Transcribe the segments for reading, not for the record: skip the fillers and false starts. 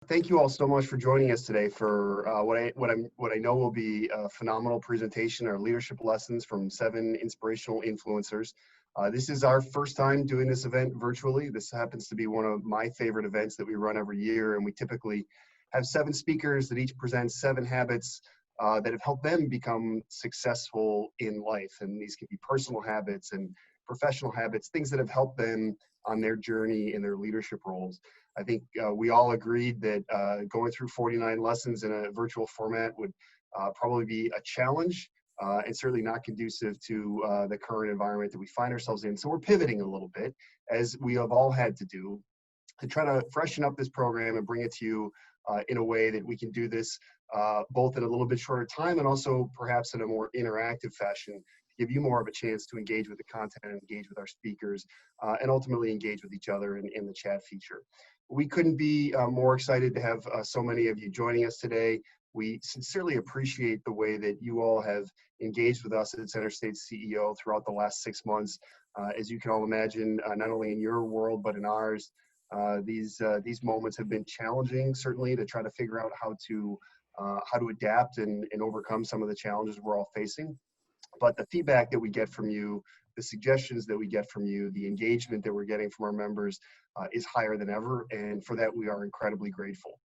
Thank you all so much for joining us today for what I know will be a phenomenal presentation, our leadership lessons from 7 inspirational influencers. This is our first time doing this event virtually. This happens to be one of my favorite events that we run every year, and we typically have 7 speakers that each present 7 habits that have helped them become successful in life. And these can be personal habits and professional habits, things that have helped them on their journey in their leadership roles. I think we all agreed that going through 49 lessons in a virtual format would probably be a challenge and certainly not conducive to the current environment that we find ourselves in. So we're pivoting a little bit, as we have all had to do, to try to freshen up this program and bring it to you in a way that we can do this both in a little bit shorter time and also perhaps in a more interactive fashion, give you more of a chance to engage with the content and engage with our speakers and ultimately engage with each other in the chat feature. We couldn't be more excited to have so many of you joining us today. We sincerely appreciate the way that you all have engaged with us at CenterState CEO throughout the last 6 months. As you can all imagine, not only in your world, but in ours, these moments have been challenging, certainly, to try to figure out how to adapt and overcome some of the challenges we're all facing. But the feedback that we get from you, the suggestions that we get from you, the engagement that we're getting from our members is higher than ever, and for that we are incredibly grateful.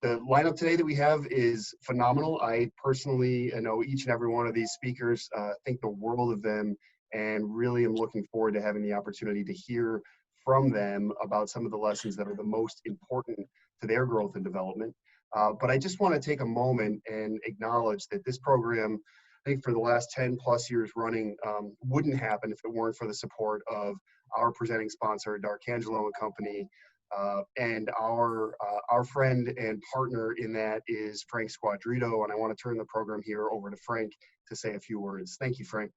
The lineup today that we have is phenomenal. I personally know each and every one of these speakers, think the world of them, and really am looking forward to having the opportunity to hear from them about some of the lessons that are the most important to their growth and development. But I just want to take a moment and acknowledge that this program, I think for the last 10 plus years running, wouldn't happen if it weren't for the support of our presenting sponsor, D'Arcangelo and Company, and our friend and partner in that is Frank Squadrito, and I want to turn the program here over to Frank to say a few words. Thank you, Frank.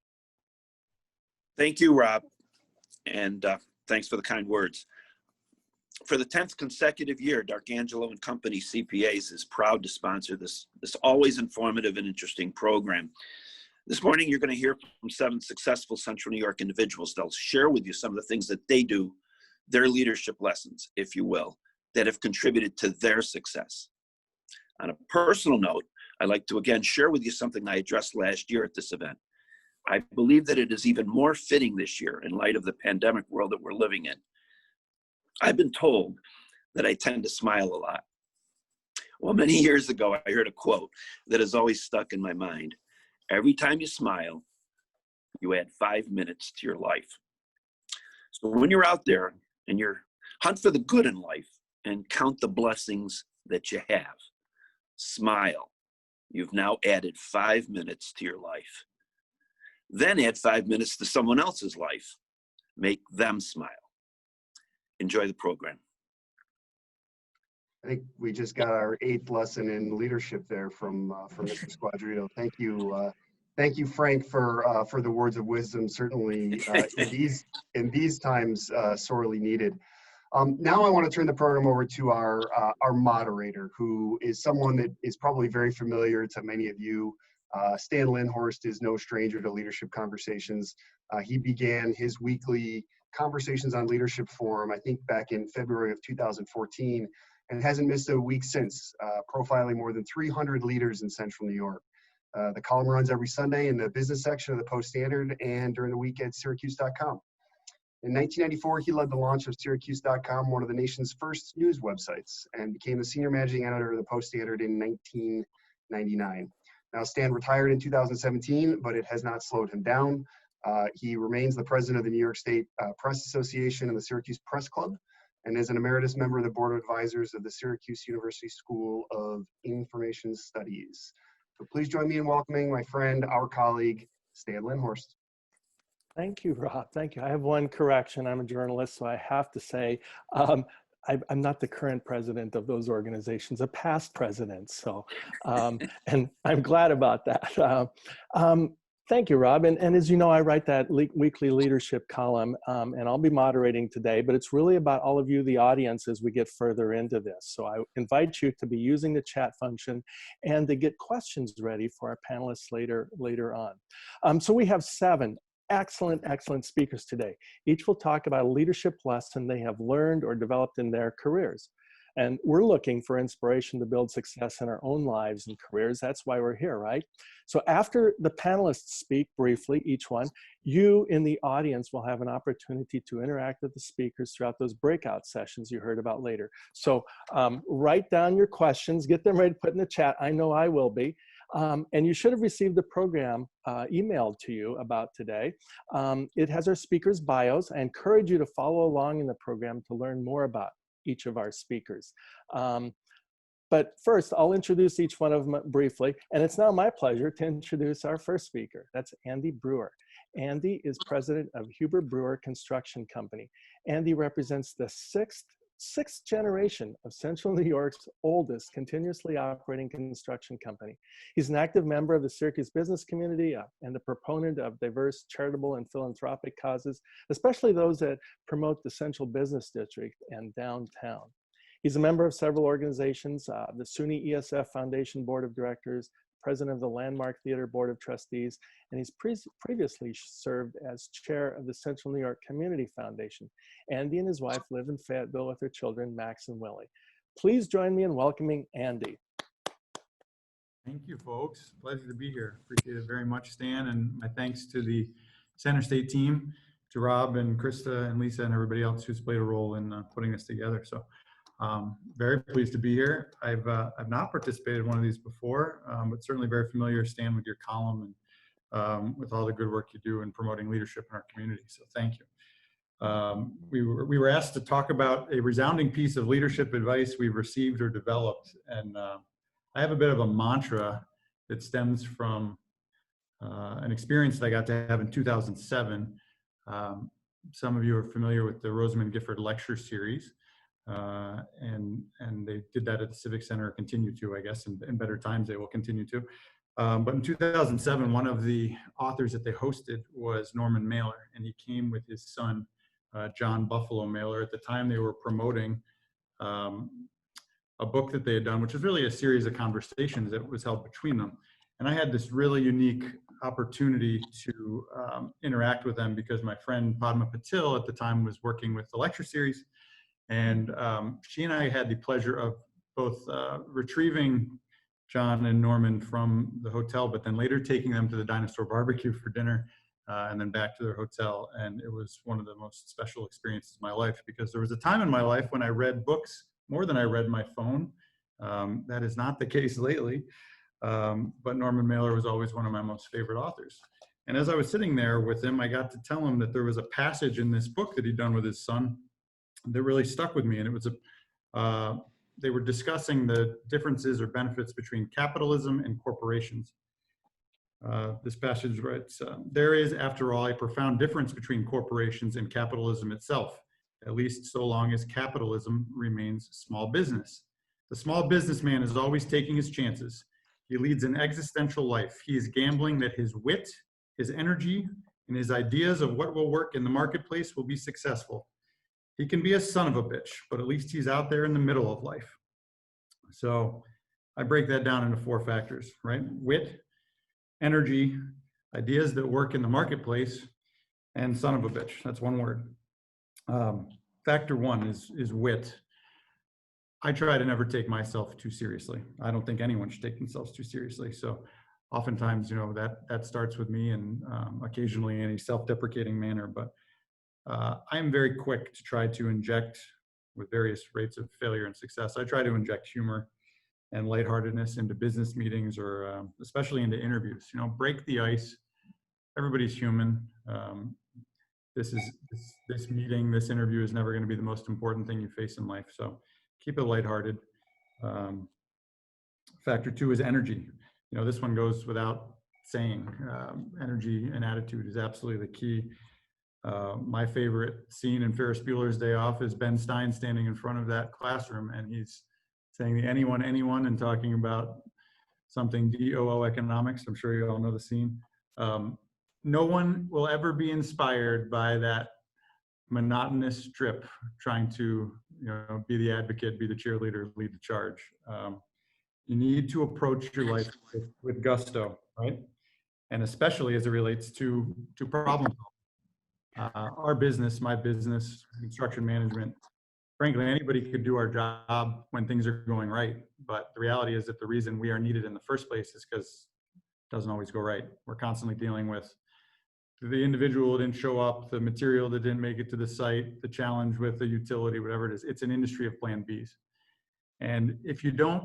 Thank you, Rob, and thanks for the kind words. For the 10th consecutive year, D'Arcangelo and Company CPAs is proud to sponsor this always informative and interesting program. This morning, you're going to hear from 7 successful Central New York individuals. They'll share with you some of the things that they do, their leadership lessons, if you will, that have contributed to their success. On a personal note, I'd like to again share with you something I addressed last year at this event. I believe that it is even more fitting this year in light of the pandemic world that we're living in. I've been told that I tend to smile a lot. Well, many years ago, I heard a quote that has always stuck in my mind. Every time you smile, you add 5 minutes to your life. So when you're out there and you're hunt for the good in life and count the blessings that you have, smile. You've now added 5 minutes to your life. Then add 5 minutes to someone else's life. Make them smile. Enjoy the program. I think we just got our 8th lesson in leadership there from Mr. Squadrito. Thank you, Frank, for the words of wisdom. Certainly in these times, sorely needed. Now I want to turn the program over to our moderator, who is someone that is probably very familiar to many of you. Stan Linhorst is no stranger to leadership conversations. He began his weekly Conversations on Leadership forum, I think back in February of 2014, and hasn't missed a week since, profiling more than 300 leaders in Central New York. The column runs every Sunday in the business section of the Post-Standard and during the week at Syracuse.com. In 1994, he led the launch of Syracuse.com, one of the nation's first news websites, and became the senior managing editor of the Post-Standard in 1999. Now, Stan retired in 2017, but it has not slowed him down. He remains the president of the New York State Press Association and the Syracuse Press Club, and is an emeritus member of the Board of Advisors of the Syracuse University School of Information Studies. So please join me in welcoming my friend, our colleague, Stan Linhorst. Thank you, Rob. Thank you. I have one correction. I'm a journalist, so I have to say, I'm not the current president of those organizations, a past president. So, and I'm glad about that. Thank you, Rob. And as you know, I write that weekly leadership column, and I'll be moderating today, but it's really about all of you, the audience, as we get further into this. So I invite you to be using the chat function and to get questions ready for our panelists later on. So we have 7 excellent speakers today. Each will talk about a leadership lesson they have learned or developed in their careers. And we're looking for inspiration to build success in our own lives and careers. That's why we're here, right? So after the panelists speak briefly, each one, you in the audience will have an opportunity to interact with the speakers throughout those breakout sessions you heard about later. So write down your questions, get them ready to put in the chat. I know I will be. And you should have received the program emailed to you about today. It has our speakers' bios. I encourage you to follow along in the program to learn more about each of our speakers. But first, I'll introduce each one of them briefly. And it's now my pleasure to introduce our first speaker. That's Andy Brewer. Andy is president of Hueber-Breuer Construction Company. Andy represents the sixth generation of Central New York's oldest continuously operating construction company. He's an active member of the Syracuse business community and a proponent of diverse charitable and philanthropic causes, especially those that promote the Central Business District and downtown. He's a member of several organizations, the SUNY ESF Foundation Board of Directors, president of the Landmark Theater Board of Trustees, and he's previously served as chair of the Central New York Community Foundation. Andy and his wife live in Fayetteville with their children, Max and Willie. Please join me in welcoming Andy. Thank you, folks. Pleasure to be here. Appreciate it very much, Stan, and my thanks to the CenterState team, to Rob and Krista and Lisa and everybody else who's played a role in putting this together. So very pleased to be here. I've not participated in one of these before, but certainly very familiar, Stan, with your column and with all the good work you do in promoting leadership in our community. So thank you. We were asked to talk about a resounding piece of leadership advice we've received or developed. And I have a bit of a mantra that stems from an experience that I got to have in 2007. Some of you are familiar with the Rosamond Gifford lecture series. And they did that at the Civic Center, continue to, I guess, in better times they will continue to. But in 2007, one of the authors that they hosted was Norman Mailer, and he came with his son, John Buffalo Mailer. At the time, they were promoting a book that they had done, which was really a series of conversations that was held between them. And I had this really unique opportunity to interact with them because my friend Padma Patil at the time was working with the lecture series. And she and I had the pleasure of both retrieving John and Norman from the hotel, but then later taking them to the Dinosaur Barbecue for dinner and then back to their hotel. And it was one of the most special experiences of my life because there was a time in my life when I read books more than I read my phone. That is not the case lately, but Norman Mailer was always one of my most favorite authors. And as I was sitting there with him, I got to tell him that there was a passage in this book that he'd done with his son that really stuck with me. And it was they were discussing the differences or benefits between capitalism and corporations. This passage writes, there is, after all, a profound difference between corporations and capitalism itself, at least so long as capitalism remains small business. The small businessman is always taking his chances. He leads an existential life. He is gambling that his wit, his energy, and his ideas of what will work in the marketplace will be successful. He can be a son of a bitch, but at least he's out there in the middle of life. So I break that down into 4 factors, right? Wit, energy, ideas that work in the marketplace, and son of a bitch. That's one word. Factor 1 is wit. I try to never take myself too seriously. I don't think anyone should take themselves too seriously. So oftentimes, you know, that starts with me and occasionally in a self-deprecating manner, but I am very quick to try to inject, with various rates of failure and success, I try to inject humor and lightheartedness into business meetings or especially into interviews. You know, break the ice. Everybody's human. This meeting, this interview is never going to be the most important thing you face in life. So keep it lighthearted. Factor 2 is energy. You know, this one goes without saying. Energy and attitude is absolutely the key. My favorite scene in Ferris Bueller's Day Off is Ben Stein standing in front of that classroom and he's saying the anyone and talking about something DOO economics. I'm sure you all know the scene. No one will ever be inspired by that monotonous trip trying to, you know, be the advocate, be the cheerleader, lead the charge. You need to approach your life with gusto, right? And especially as it relates to problem solving. Our business, my business, construction management, frankly, anybody could do our job when things are going right. But the reality is that the reason we are needed in the first place is because it doesn't always go right. We're constantly dealing with the individual that didn't show up, the material that didn't make it to the site, the challenge with the utility, whatever it is. It's an industry of plan Bs. And if you don't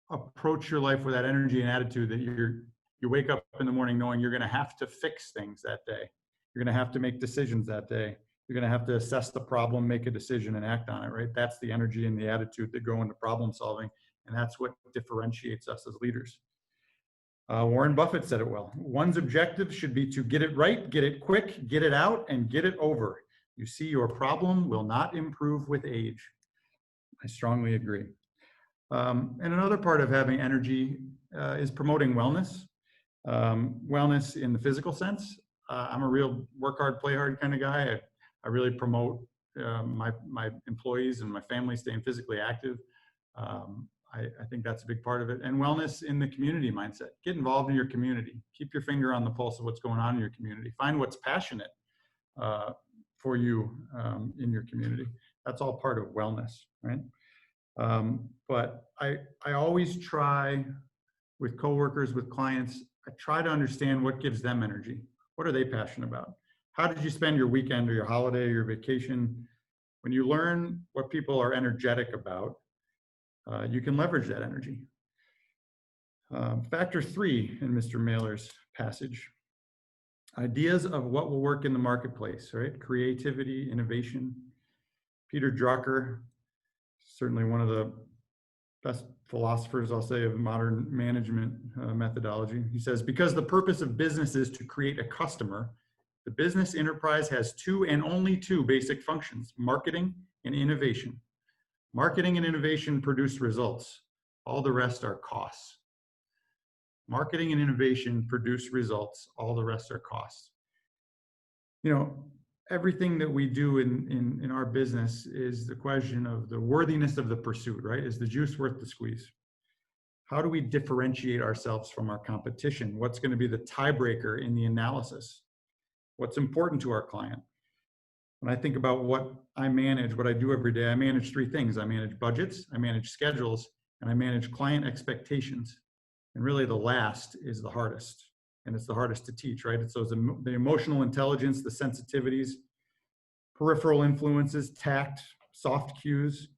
approach your life with that energy and attitude that you wake up in the morning knowing you're going to have to fix things that day, you're going to have to make decisions that day, you're going to have to assess the problem, make a decision, and act on it, right? That's the energy and the attitude that go into problem solving, and that's what differentiates us as leaders. Warren Buffett said it well. One's objective should be to get it right, get it quick, get it out, and get it over. You see, your problem will not improve with age. I strongly agree. And another part of having energy is promoting wellness. Wellness in the physical sense. I'm a real work hard, play hard kind of guy. I really promote my employees and my family staying physically active. I think that's a big part of it. And wellness in the community mindset. Get involved in your community. Keep your finger on the pulse of what's going on in your community. Find what's passionate for you in your community. That's all part of wellness, right? But I always try with coworkers, with clients, I try to understand what gives them energy. What are they passionate about? How did you spend your weekend or your holiday or your vacation? When you learn what people are energetic about, you can leverage that energy. Factor 3 in Mr. Mailer's passage, ideas of what will work in the marketplace, right? Creativity, innovation. Peter Drucker, certainly one of the best philosophers, I'll say, of modern management methodology. He says, because the purpose of business is to create a customer, the business enterprise has 2 and only 2 basic functions, marketing and innovation. Marketing and innovation produce results. All the rest are costs. Marketing and innovation produce results. All the rest are costs. You know, everything that we do in our business is the question of the worthiness of the pursuit, right? Is the juice worth the squeeze? How do we differentiate ourselves from our competition? What's going to be the tiebreaker in the analysis? What's important to our client? When I think about what I manage, what I do every day, I manage 3 things. I manage budgets, I manage schedules, and I manage client expectations. And really the last is the hardest. And it's the hardest to teach, right? It's those the emotional intelligence, the sensitivities, peripheral influences, tact, soft cues.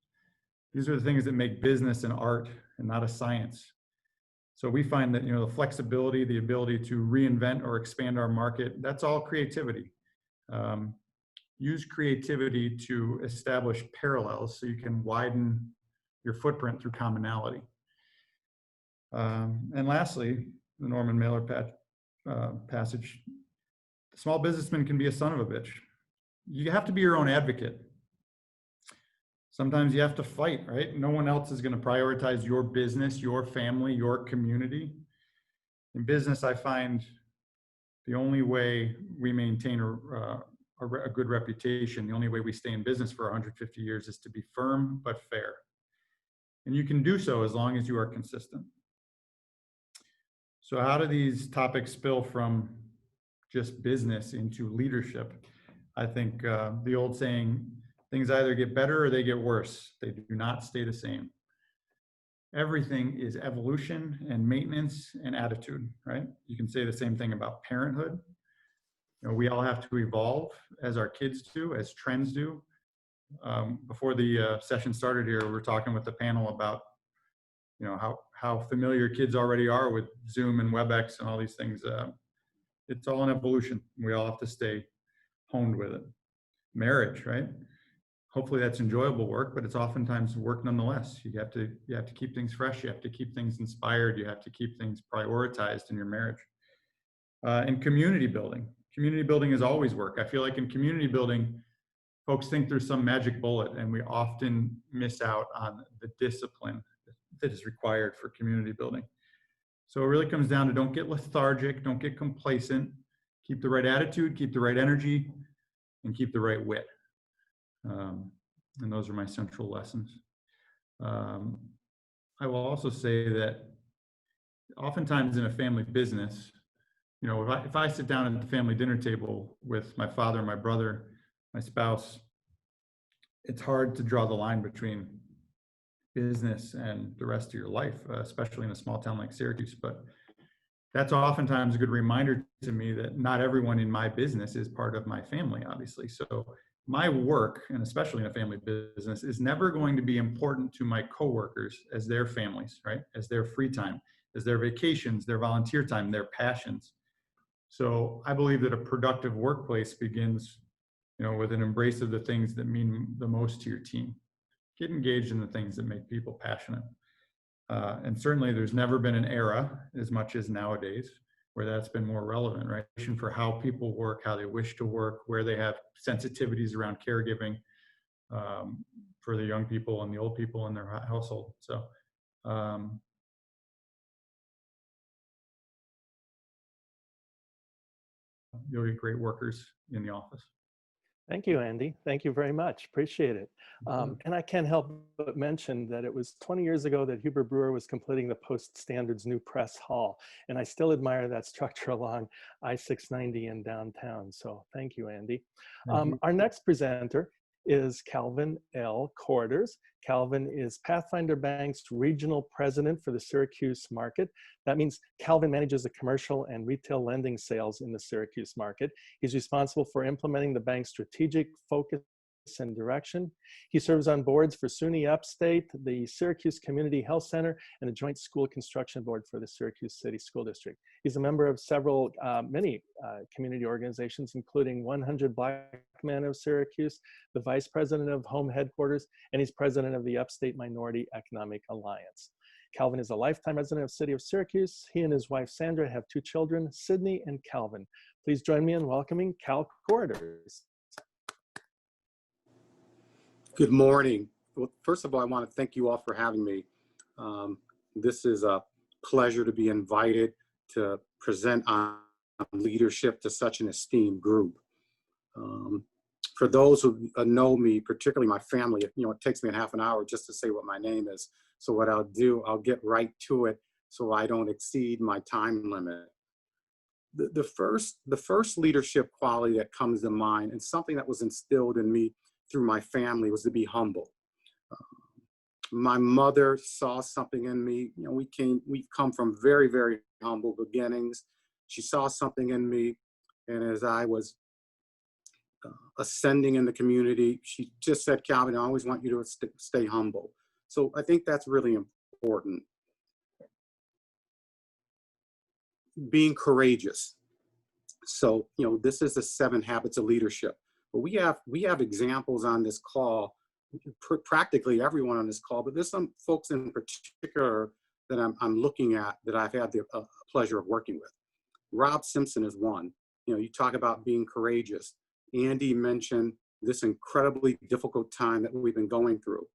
These are the things that make business an art and not a science. So we find that, you know, the flexibility, the ability to reinvent or expand our market, that's all creativity. Use creativity to establish parallels so you can widen your footprint through commonality. And lastly, the Norman Mailer passage, the small businessman can be a son of a bitch. You have to be your own advocate. Sometimes you have to fight, right? No one else is going to prioritize your business, your family, your community. In business, I find the only way we maintain a good reputation, the only way we stay in business for 150 years is to be firm but fair. And you can do so as long as you are consistent. So how do these topics spill from just business into leadership? I think the old saying, things either get better or they get worse. They do not stay the same. Everything is evolution and maintenance and attitude, right? You can say the same thing about parenthood. You know, we all have to evolve as our kids do, as trends do. Before the session started here, we were talking with the panel about, you know, how familiar kids already are with Zoom and WebEx and all these things. It's all an evolution. We all have to stay honed with it. Marriage, right? Hopefully that's enjoyable work, but it's oftentimes work nonetheless. You have to keep things fresh. You have to keep things inspired. You have to keep things prioritized in your marriage. And community building. Community building is always work. I feel like in community building, folks think there's some magic bullet, and we often miss out on the discipline that is required for community building. So it really comes down to don't get lethargic, don't get complacent, keep the right attitude, keep the right energy, and keep the right wit. And those are my central lessons. I will also say that oftentimes in a family business, you know, if I sit down at the family dinner table with my father, my brother, my spouse, it's hard to draw the line between business and the rest of your life, especially in a small town like Syracuse. But that's oftentimes a good reminder to me that not everyone in my business is part of my family, obviously. So my work, and especially in a family business, is never going to be important to my coworkers as their families, right? As their free time, as their vacations, their volunteer time, their passions. So I believe that a productive workplace begins, with an embrace of the things that mean the most to your team. Get engaged in the things that make people passionate. And certainly there's never been an era, as much as nowadays, where that's been more relevant, right? For how people work, how they wish to work, where they have sensitivities around caregiving for the young people and the old people in their household. So you'll get great workers in the office. Thank you, Andy. Thank you very much. Appreciate it. And I can't help but mention that it was 20 years ago that Hueber-Breuer was completing the Post Standard's new press hall. And I still admire that structure along I-690 in downtown. So thank you, Andy. Our next presenter is Calvin L. Corriders. Calvin is Pathfinder Bank's regional president for the Syracuse market. That means Calvin manages the commercial and retail lending sales in the Syracuse market. He's responsible for implementing the bank's strategic focus and direction. He serves on boards for SUNY Upstate, the Syracuse Community Health Center, and the Joint School Construction Board for the Syracuse City School District. He's a member of many community organizations, including 100 Black Men of Syracuse, the vice president of Home Headquarters, and he's president of the Upstate Minority Economic Alliance. Calvin is a lifetime resident of the city of Syracuse. He and his wife, Sandra, have 2 children, Sydney and Calvin. Please join me in welcoming Cal Corriders. Good morning. Well, first of all, I want to thank you all for having me. This is a pleasure to be invited to present on leadership to such an esteemed group. For those who know me, particularly my family, it takes me a half an hour just to say what my name is. So what I'll do, I'll get right to it so I don't exceed my time limit. The first leadership quality that comes to mind, and something that was instilled in me through my family, was to be humble. My mother saw something in me. We've come from very, very humble beginnings. She saw something in me, and as I was ascending in the community, she just said, "Calvin, I always want you to stay humble." So I think that's really important. Being courageous. So, this is the 7 habits of leadership. But we have examples on this call, practically everyone on this call, but there's some folks in particular that I'm looking at that I've had the pleasure of working with. Rob Simpson is one. You talk about being courageous. Andy mentioned this incredibly difficult time that we've been going through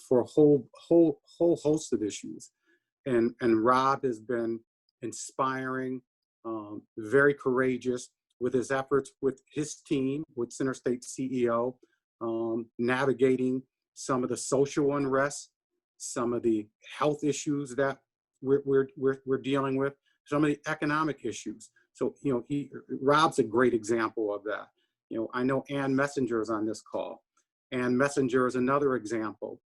for a whole host of issues. And Rob has been inspiring, very courageous with his efforts with his team, with CenterState CEO, navigating some of the social unrest, some of the health issues that we're dealing with, some of the economic issues. So, Rob's a great example of that. I know Ann Messenger is on this call. Ann Messenger is another example.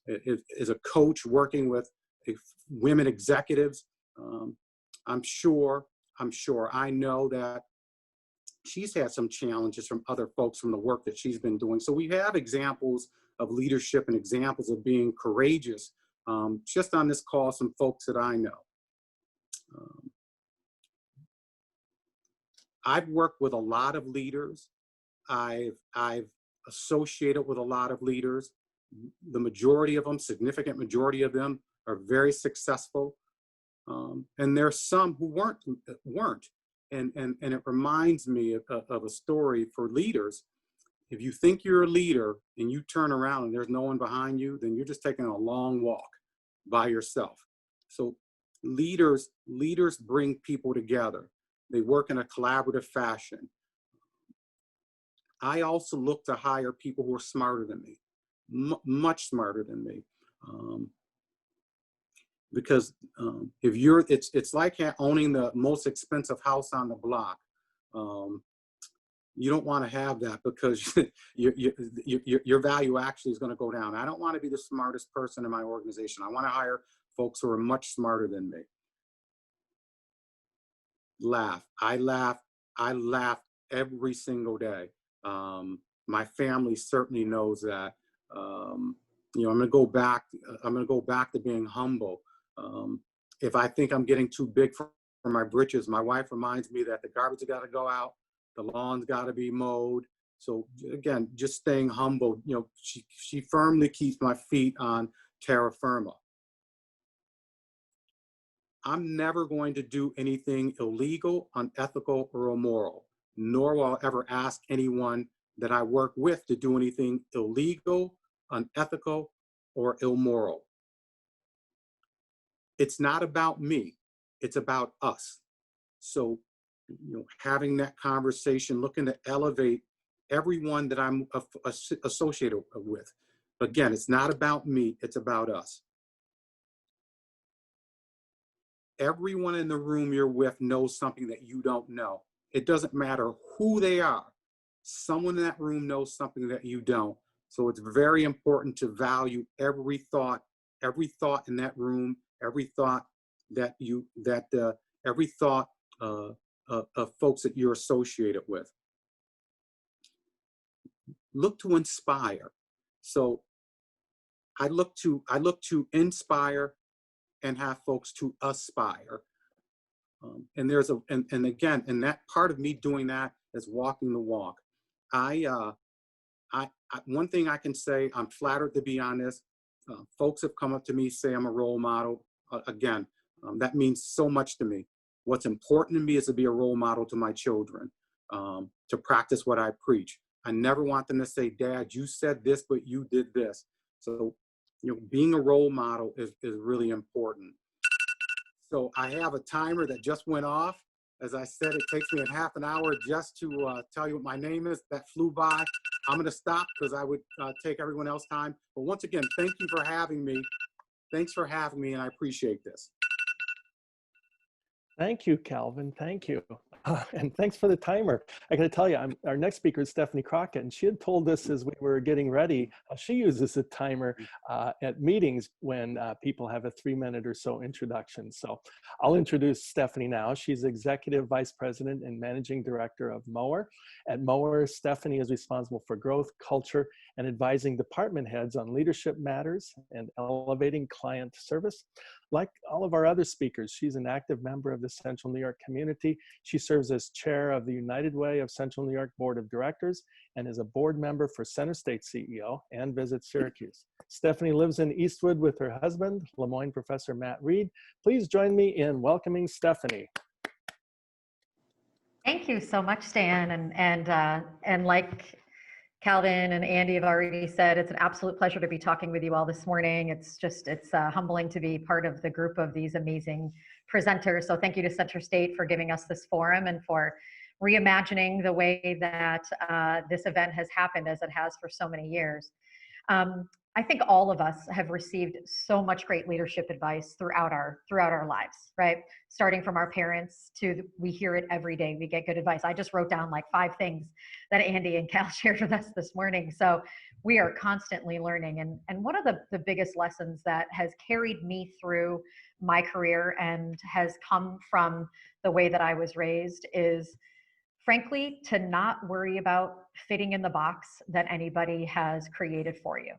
Is a coach working with women executives. I know that she's had some challenges from other folks from the work that she's been doing. So we have examples of leadership and examples of being courageous. Just on this call, some folks that I know. I've worked with a lot of leaders. I've associated with a lot of leaders. The majority of them, significant majority of them, are very successful. And there's some who weren't. And it reminds me of a story for leaders. If you think you're a leader and you turn around and there's no one behind you, then you're just taking a long walk by yourself. So leaders bring people together. They work in a collaborative fashion. I also look to hire people who are smarter than me, much smarter than me. Because if it's like owning the most expensive house on the block. you don't want to have that, because your value actually is going to go down. I don't want to be the smartest person in my organization. I want to hire folks who are much smarter than me. Laugh. I laugh every single day. My family certainly knows that. You know, I'm going to go back to being humble. If I think I'm getting too big for my britches, my wife reminds me that the garbage has got to go out, the lawn's got to be mowed. So again, just staying humble. You know, she firmly keeps my feet on terra firma. I'm never going to do anything illegal, unethical, or immoral, nor will I ever ask anyone that I work with to do anything illegal, unethical, or immoral. It's not about me, it's about us. So, you know, having that conversation, looking to elevate everyone that I'm associated with. Again, it's not about me, it's about us. Everyone in the room you're with knows something that you don't know. It doesn't matter who they are. Someone in that room knows something that you don't. So it's very important to value every thought in that room, every thought of folks that you're associated with. Look to inspire. So I look to inspire and have folks to aspire. And there's and again, and that part of me doing that is walking the walk. One thing I can say, I'm flattered to be on this. Folks have come up to me, say I'm a role model. Again, that means so much to me. What's important to me is to be a role model to my children, to practice what I preach. I never want them to say, Dad, you said this, but you did this. So, you know, being a role model is really important. So I have a timer that just went off. As I said, it takes me a half an hour just to tell you what my name is. That flew by. I'm going to stop because I would take everyone else's time. But once again, thank you for having me. Thanks for having me, and I appreciate this. Thank you, Calvin. Thank you. And thanks for the timer. I got to tell you, our next speaker is Stephanie Crockett, and she had told us as we were getting ready, she uses a timer at meetings when people have a 3-minute or so introduction. So I'll introduce Stephanie now. She's Executive Vice President and Managing Director of Mower. At Mower, Stephanie is responsible for growth, culture, and advising department heads on leadership matters and elevating client service. Like all of our other speakers, she's an active member of the Central New York community. She serves as chair of the United Way of Central New York Board of Directors and is a board member for CenterState CEO and visits Syracuse. Stephanie lives in Eastwood with her husband, Lemoyne professor Matt Reed. Please join me in welcoming Stephanie. Thank you so much, Stan. And like Calvin and Andy have already said, it's an absolute pleasure to be talking with you all this morning. It's humbling to be part of the group of these amazing presenters. So thank you to CenterState for giving us this forum and for reimagining the way that this event has happened as it has for so many years. I think all of us have received so much great leadership advice throughout our lives, right? Starting from our parents to, we hear it every day. We get good advice. I just wrote down like 5 things that Andy and Cal shared with us this morning. So we are constantly learning. And one of the biggest lessons that has carried me through my career and has come from the way that I was raised is, frankly, to not worry about fitting in the box that anybody has created for you.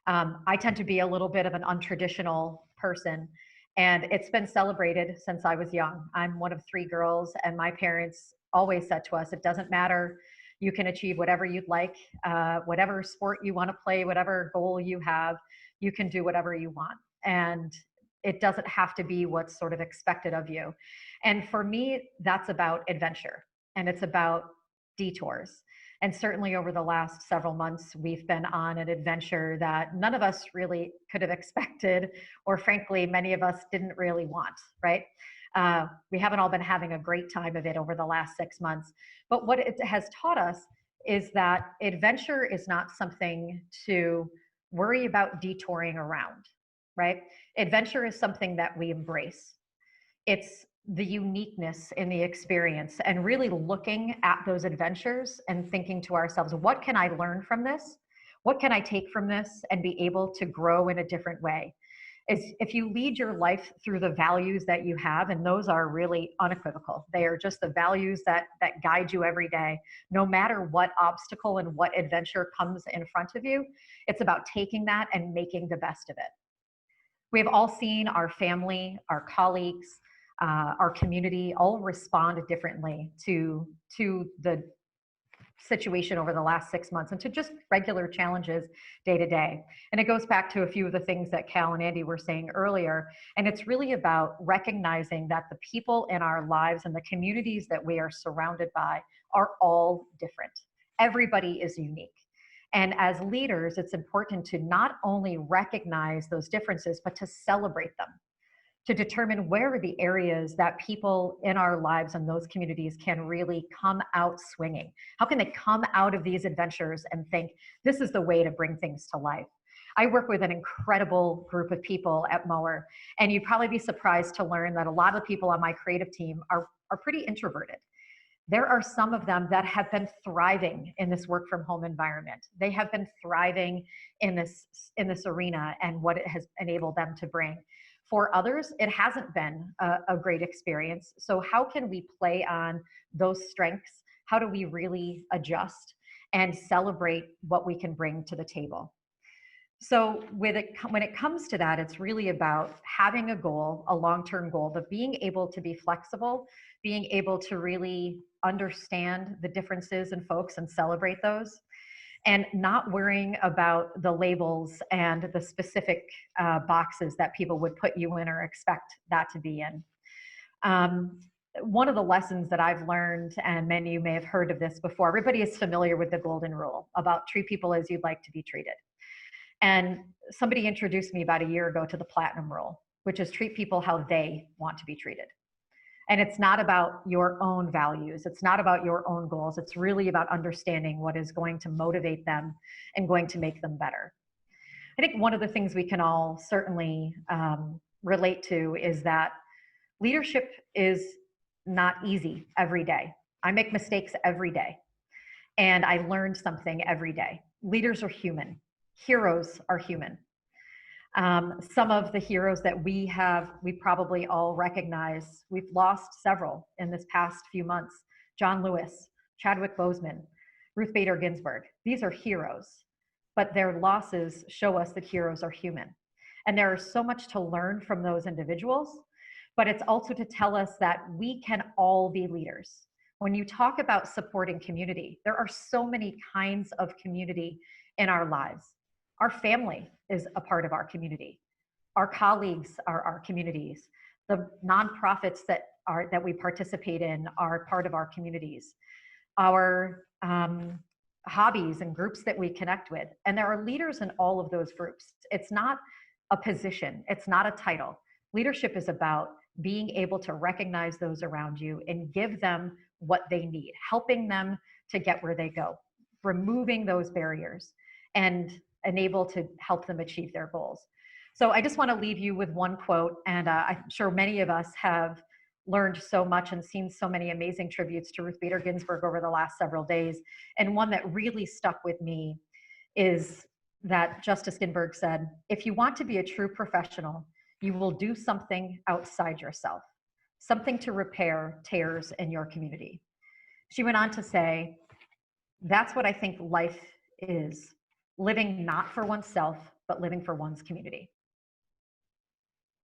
I tend to be a little bit of an untraditional person, and it's been celebrated since I was young. I'm one of 3 girls, and my parents always said to us, it doesn't matter, you can achieve whatever you'd like, whatever sport you want to play, whatever goal you have, you can do whatever you want. And it doesn't have to be what's sort of expected of you. And for me, that's about adventure, and it's about detours. And certainly over the last several months, we've been on an adventure that none of us really could have expected, or frankly, many of us didn't really want, right? We haven't all been having a great time of it over the last 6 months. But what it has taught us is that adventure is not something to worry about detouring around, right? Adventure is something that we embrace. It's the uniqueness in the experience and really looking at those adventures and thinking to ourselves, what can I learn from this? What can I take from this and be able to grow in a different way? Is if you lead your life through the values that you have, and those are really unequivocal. They are just the values that guide you every day, no matter what obstacle and what adventure comes in front of you. It's about taking that and making the best of it. We have all seen our family, our colleagues, our community all respond differently to the situation over the last 6 months and to just regular challenges day to day. And it goes back to a few of the things that Cal and Andy were saying earlier. And it's really about recognizing that the people in our lives and the communities that we are surrounded by are all different. Everybody is unique. And as leaders, it's important to not only recognize those differences, but to celebrate them, to determine where are the areas that people in our lives and those communities can really come out swinging. How can they come out of these adventures and think, this is the way to bring things to life? I work with an incredible group of people at Mower, and you'd probably be surprised to learn that a lot of the people on my creative team are pretty introverted. There are some of them that have been thriving in this work from home environment. They have been thriving in this arena and what it has enabled them to bring. For others, it hasn't been a great experience. So how can we play on those strengths? How do we really adjust and celebrate what we can bring to the table? So when it comes to that, it's really about having a goal, a long-term goal, but being able to be flexible, being able to really understand the differences in folks and celebrate those, and not worrying about the labels and the specific boxes that people would put you in or expect that to be in. One of the lessons that I've learned, and many of you may have heard of this before, everybody is familiar with the golden rule about treat people as you'd like to be treated. And somebody introduced me about a year ago to the platinum rule, which is treat people how they want to be treated. And it's not about your own values. It's not about your own goals. It's really about understanding what is going to motivate them and going to make them better. I think one of the things we can all certainly relate to is that leadership is not easy every day. I make mistakes every day, and I learn something every day. Leaders are human. Heroes are human. Some of the heroes that we probably all recognize, we've lost several in this past few months. John Lewis, Chadwick Boseman, Ruth Bader Ginsburg. These are heroes, but their losses show us that heroes are human. And there is so much to learn from those individuals, but it's also to tell us that we can all be leaders. When you talk about supporting community, there are so many kinds of community in our lives. Our family is a part of our community. Our colleagues are our communities. The nonprofits that we participate in are part of our communities. Our hobbies and groups that we connect with. And there are leaders in all of those groups. It's not a position. It's not a title. Leadership is about being able to recognize those around you and give them what they need, helping them to get where they go, removing those barriers, and able to help them achieve their goals. So I just want to leave you with one quote, and I'm sure many of us have learned so much and seen so many amazing tributes to Ruth Bader Ginsburg over the last several days. And one that really stuck with me is that Justice Ginsburg said, "If you want to be a true professional, you will do something outside yourself, something to repair tears in your community." She went on to say, "That's what I think life is. Living not for oneself, but living for one's community."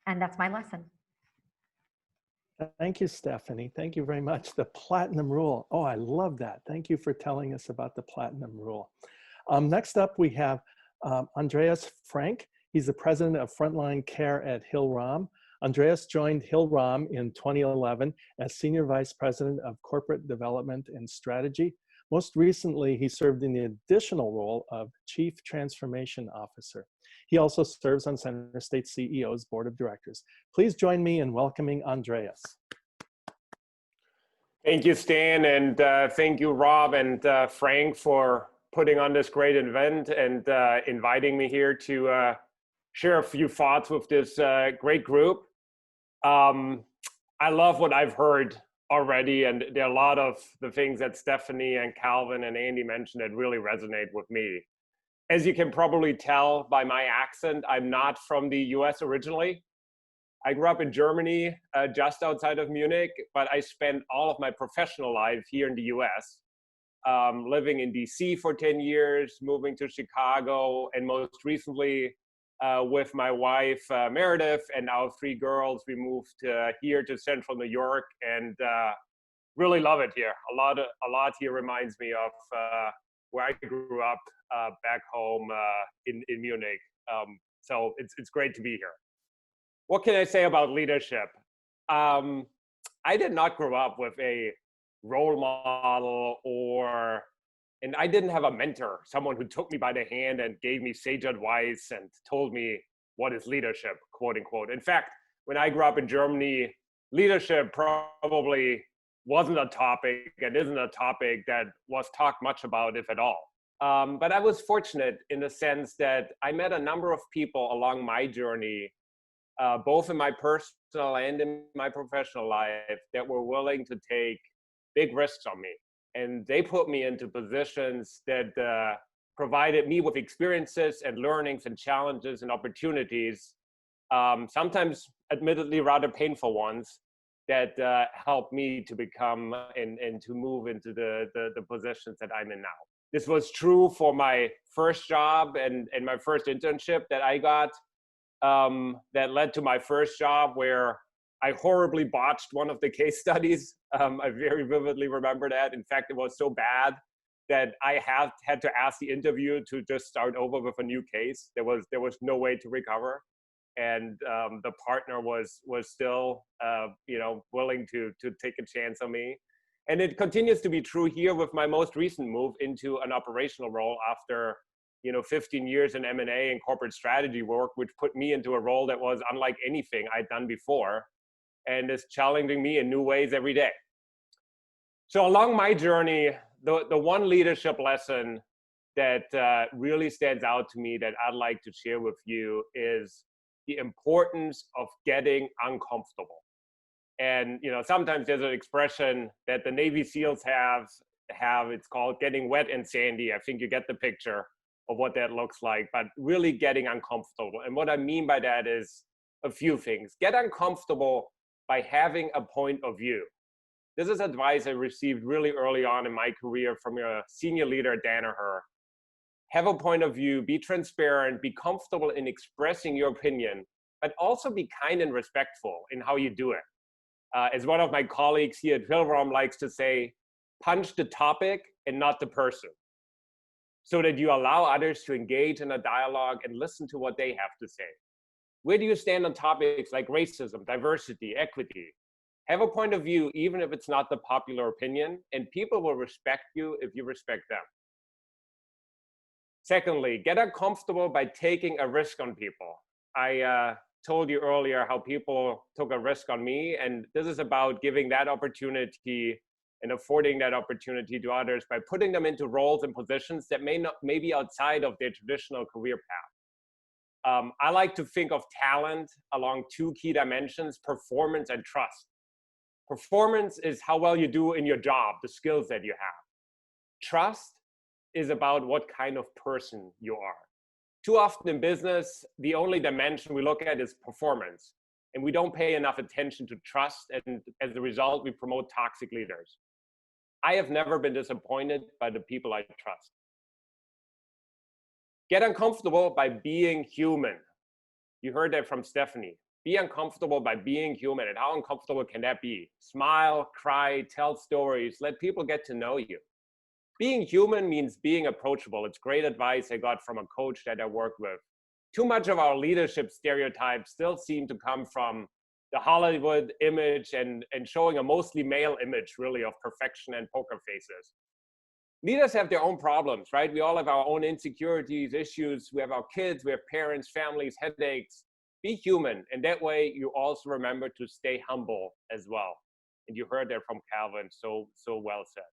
And that's my lesson. Thank you, Stephanie. Thank you very much. The platinum rule. Oh, I love that. Thank you for telling us about the platinum rule. Next up, we have Andreas Frank. He's the president of Frontline Care at Hillrom. Andreas joined Hillrom in 2011 as Senior Vice President of Corporate Development and Strategy. Most recently, he served in the additional role of Chief Transformation Officer. He also serves on CenterState CEO's Board of Directors. Please join me in welcoming Andreas. Thank you, Stan, and thank you, Rob and Frank, for putting on this great event and inviting me here to share a few thoughts with this great group. I love what I've heard already, and there are a lot of the things that Stephanie and Calvin and Andy mentioned that really resonate with me. As you can probably tell by my accent, I'm not from the US originally. I grew up in Germany, just outside of Munich, but I spent all of my professional life here in the US, living in DC for 10 years, moving to Chicago, and most recently with my wife, Meredith, and our 3 girls, we moved here to central New York, and really love it here. A lot here reminds me of where I grew up back home in Munich. So it's great to be here. What can I say about leadership? I did not grow up with a role model and I didn't have a mentor, someone who took me by the hand and gave me sage advice and told me what is leadership, quote unquote. In fact, when I grew up in Germany, leadership probably wasn't a topic and isn't a topic that was talked much about, if at all. But I was fortunate in the sense that I met a number of people along my journey, both in my personal and in my professional life, that were willing to take big risks on me. And they put me into positions that provided me with experiences and learnings and challenges and opportunities, sometimes admittedly rather painful ones, that helped me to become and to move into the positions that I'm in now. This was true for my first job and my first internship that I got, that led to my first job where I horribly botched one of the case studies. I very vividly remember that. In fact, it was so bad that I had to ask the interviewer to just start over with a new case. There was no way to recover, and the partner was still willing to take a chance on me. And it continues to be true here with my most recent move into an operational role after 15 years in M&A and corporate strategy work, which put me into a role that was unlike anything I'd done before, and is challenging me in new ways every day. So along my journey, the one leadership lesson that really stands out to me that I'd like to share with you is the importance of getting uncomfortable. And sometimes there's an expression that the Navy SEALs have, it's called getting wet and sandy. I think you get the picture of what that looks like, but really getting uncomfortable. And what I mean by that is a few things. Get uncomfortable by having a point of view. This is advice I received really early on in my career from a senior leader at Danaher. Have a point of view, be transparent, be comfortable in expressing your opinion, but also be kind and respectful in how you do it. As one of my colleagues here at Hillrom likes to say, punch the topic and not the person, so that you allow others to engage in a dialogue and listen to what they have to say. Where do you stand on topics like racism, diversity, equity? Have a point of view, even if it's not the popular opinion, and people will respect you if you respect them. Secondly, get uncomfortable by taking a risk on people. I told you earlier how people took a risk on me, and this is about giving that opportunity and affording that opportunity to others by putting them into roles and positions that may be outside of their traditional career path. I like to think of talent along 2 key dimensions: performance and trust. Performance is how well you do in your job, the skills that you have. Trust is about what kind of person you are. Too often in business, the only dimension we look at is performance, and we don't pay enough attention to trust, and as a result, we promote toxic leaders. I have never been disappointed by the people I trust. Get uncomfortable by being human. You heard that from Stephanie. Be uncomfortable by being human. And how uncomfortable can that be? Smile, cry, tell stories, let people get to know you. Being human means being approachable. It's great advice I got from a coach that I work with. Too much of our leadership stereotypes still seem to come from the Hollywood image and showing a mostly male image, really, of perfection and poker faces. Leaders have their own problems, right? We all have our own insecurities, issues. We have our kids, we have parents, families, headaches. Be human, and that way you also remember to stay humble as well. And you heard that from Calvin, so well said.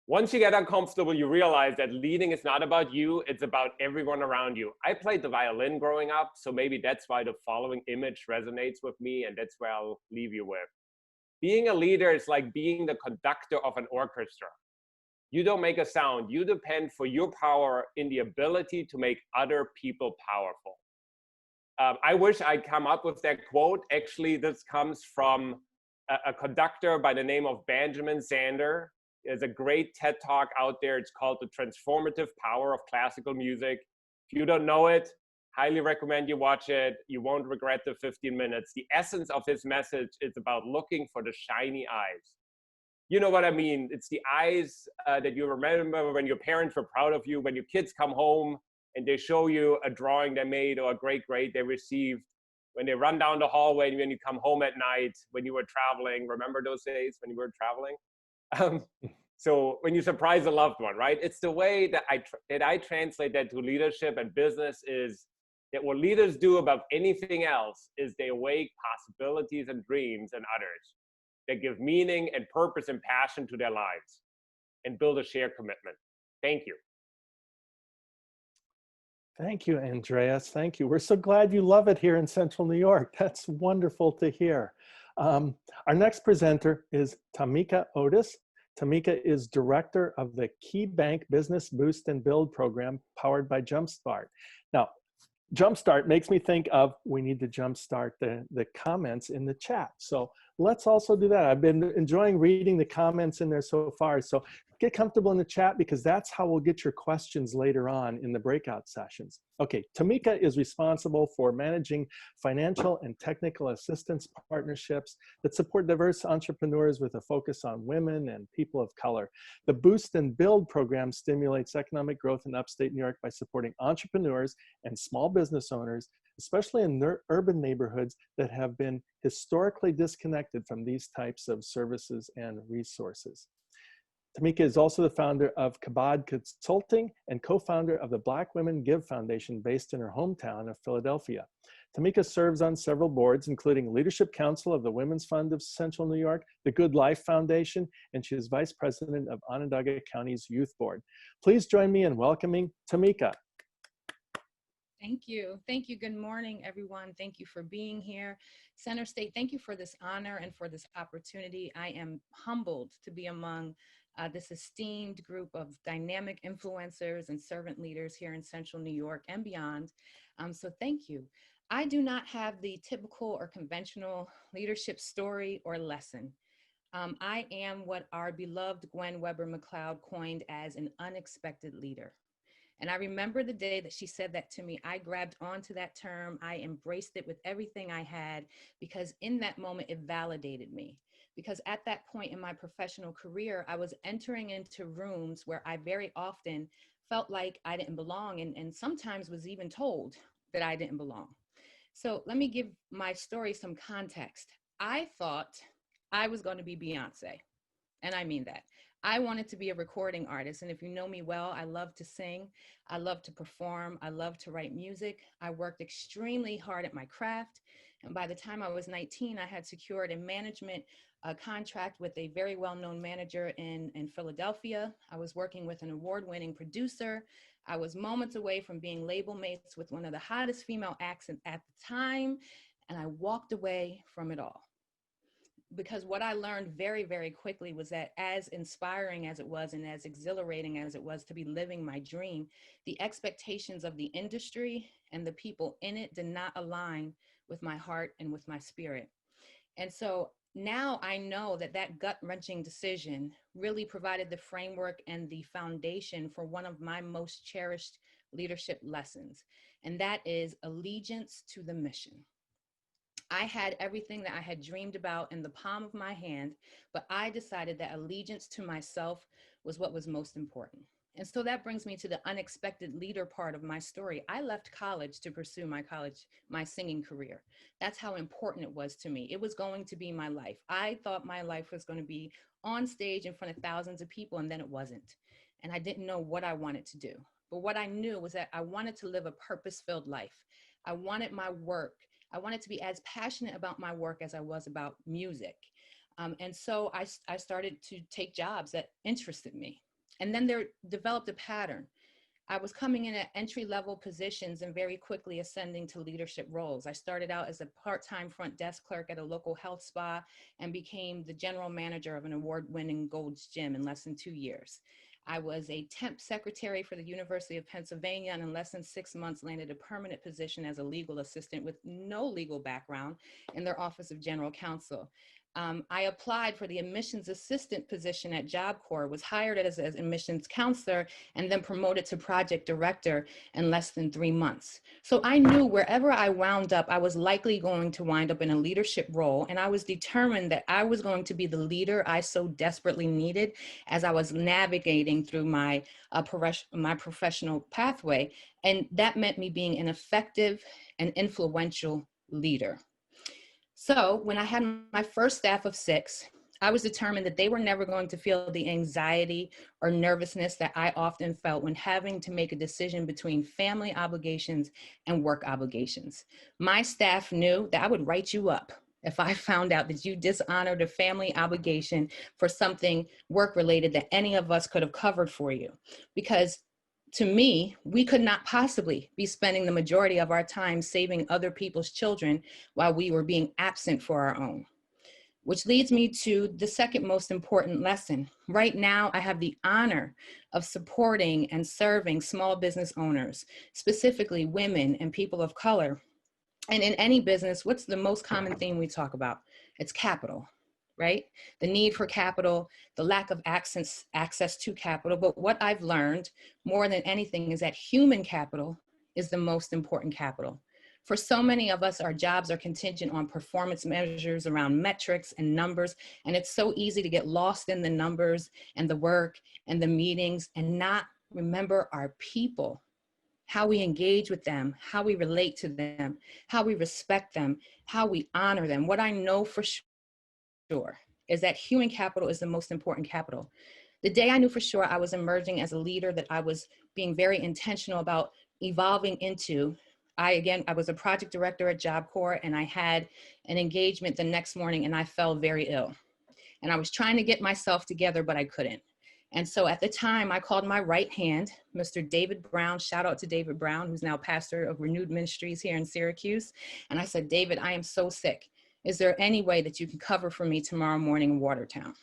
Once you get uncomfortable, you realize that leading is not about you, it's about everyone around you. I played the violin growing up, so maybe that's why the following image resonates with me, and that's where I'll leave you with. Being a leader is like being the conductor of an orchestra. You don't make a sound, you depend for your power in the ability to make other people powerful. I wish I'd come up with that quote. Actually, this comes from a conductor by the name of Benjamin Zander. There's a great TED Talk out there. It's called The Transformative Power of Classical Music. If you don't know it, highly recommend you watch it. You won't regret the 15 minutes. The essence of his message is about looking for the shiny eyes. You know what I mean? It's the eyes that you remember when your parents were proud of you, when your kids come home and they show you a drawing they made or a great grade they received, when they run down the hallway, when you come home at night, when you were traveling. Remember those days when you were traveling? So when you surprise a loved one, right? It's the way that I translate that to leadership and business, is that what leaders do above anything else is they awake possibilities and dreams in others, that give meaning and purpose and passion to their lives and build a shared commitment. Thank you. Thank you, Andreas. Thank you. We're so glad you love it here in Central New York. That's wonderful to hear. Our next presenter is Tamika Otis. Tamika is director of the KeyBank Business Boost and Build program powered by JumpStart. Now, JumpStart makes me think of, we need to jumpstart the comments in the chat. So let's also do that. I've been enjoying reading the comments in there so far. So get comfortable in the chat, because that's how we'll get your questions later on in the breakout sessions. Okay, Tamika is responsible for managing financial and technical assistance partnerships that support diverse entrepreneurs with a focus on women and people of color. The Boost and Build program stimulates economic growth in upstate New York by supporting entrepreneurs and small business owners, especially in urban neighborhoods that have been historically disconnected from these types of services and resources. Tamika is also the founder of Kabod Consulting and co-founder of the Black Women Give Foundation based in her hometown of Philadelphia. Tamika serves on several boards, including Leadership Council of the Women's Fund of Central New York, the Good Life Foundation, and she is vice president of Onondaga County's Youth Board. Please join me in welcoming Tamika. Thank you. Thank you. Good morning, everyone. Thank you for being here. CenterState, thank you for this honor and for this opportunity. I am humbled to be among this esteemed group of dynamic influencers and servant leaders here in Central New York and beyond. So thank you. I do not have the typical or conventional leadership story or lesson. I am what our beloved Gwen Weber-McLeod coined as an unexpected leader. And I remember the day that she said that to me. I grabbed onto that term. I embraced it with everything I had, because in that moment, it validated me. Because at that point in my professional career, I was entering into rooms where I very often felt like I didn't belong, and sometimes was even told that I didn't belong. So let me give my story some context. I thought I was going to be Beyonce, and I mean that. I wanted to be a recording artist, and if you know me well, I love to sing, I love to perform, I love to write music. I worked extremely hard at my craft, and by the time I was 19, I had secured a management contract with a very well-known manager in Philadelphia. I was working with an award-winning producer. I was moments away from being label mates with one of the hottest female acts at the time, and I walked away from it all. Because what I learned very, very quickly was that, as inspiring as it was and as exhilarating as it was to be living my dream, the expectations of the industry and the people in it did not align with my heart and with my spirit. And so now I know that that gut-wrenching decision really provided the framework and the foundation for one of my most cherished leadership lessons, and that is allegiance to the mission. I had everything that I had dreamed about in the palm of my hand, but I decided that allegiance to myself was what was most important. And so that brings me to the unexpected leader part of my story. I left college to pursue my singing career. That's how important it was to me. It was going to be my life. I thought my life was going to be on stage in front of thousands of people, and then it wasn't. And I didn't know what I wanted to do. But what I knew was that I wanted to live a purpose-filled life. I wanted my work. I wanted to be as passionate about my work as I was about music. And so I started to take jobs that interested me. And then there developed a pattern. I was coming in at entry-level positions and very quickly ascending to leadership roles. I started out as a part-time front desk clerk at a local health spa and became the general manager of an award-winning Gold's Gym in less than 2 years. I was a temp secretary for the University of Pennsylvania, and in less than 6 months landed a permanent position as a legal assistant with no legal background in their Office of General Counsel. I applied for the admissions assistant position at Job Corps, was hired as admissions counselor, and then promoted to project director in less than 3 months. So I knew wherever I wound up, I was likely going to wind up in a leadership role, and I was determined that I was going to be the leader I so desperately needed as I was navigating through my professional pathway. And that meant me being an effective and influential leader. So when I had my first staff of 6, I was determined that they were never going to feel the anxiety or nervousness that I often felt when having to make a decision between family obligations and work obligations. My staff knew that I would write you up if I found out that you dishonored a family obligation for something work-related that any of us could have covered for you. Because to me, we could not possibly be spending the majority of our time saving other people's children while we were being absent for our own. Which leads me to the second most important lesson. Right now, I have the honor of supporting and serving small business owners, specifically women and people of color. And in any business, what's the most common theme we talk about? It's capital, right? The need for capital, the lack of access to capital. But what I've learned more than anything is that human capital is the most important capital. For so many of us, our jobs are contingent on performance measures around metrics and numbers, and it's so easy to get lost in the numbers and the work and the meetings and not remember our people, how we engage with them, how we relate to them, how we respect them, how we honor them. What I know for sure is that human capital is the most important capital. The day I knew for sure I was emerging as a leader, that I was being very intentional about evolving into, I was a project director at Job Corps, and I had an engagement the next morning and I fell very ill. And I was trying to get myself together, but I couldn't. And so at the time I called my right hand, Mr. David Brown, shout out to David Brown, who's now pastor of Renewed Ministries here in Syracuse. And I said, David, I am so sick. Is there any way that you can cover for me tomorrow morning in Watertown?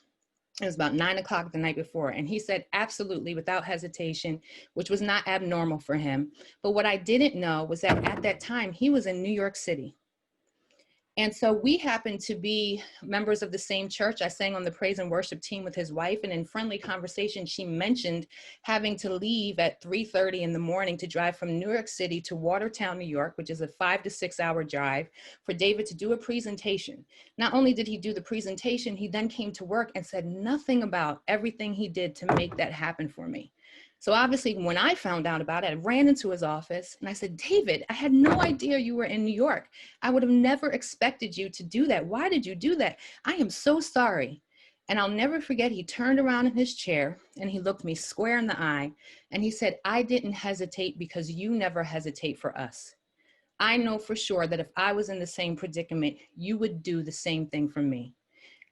It was about 9 o'clock the night before. And he said, absolutely, without hesitation, which was not abnormal for him. But what I didn't know was that at that time, he was in New York City. And so we happened to be members of the same church. I sang on the praise and worship team with his wife, and in friendly conversation, she mentioned having to leave at 3:30 in the morning to drive from New York City to Watertown, New York, which is a 5 to 6 hour drive, for David to do a presentation. Not only did he do the presentation, he then came to work and said nothing about everything he did to make that happen for me. So obviously when I found out about it, I ran into his office and I said, David, I had no idea you were in New York. I would have never expected you to do that. Why did you do that? I am so sorry. And I'll never forget, he turned around in his chair and he looked me square in the eye and he said, I didn't hesitate because you never hesitate for us. I know for sure that if I was in the same predicament, you would do the same thing for me.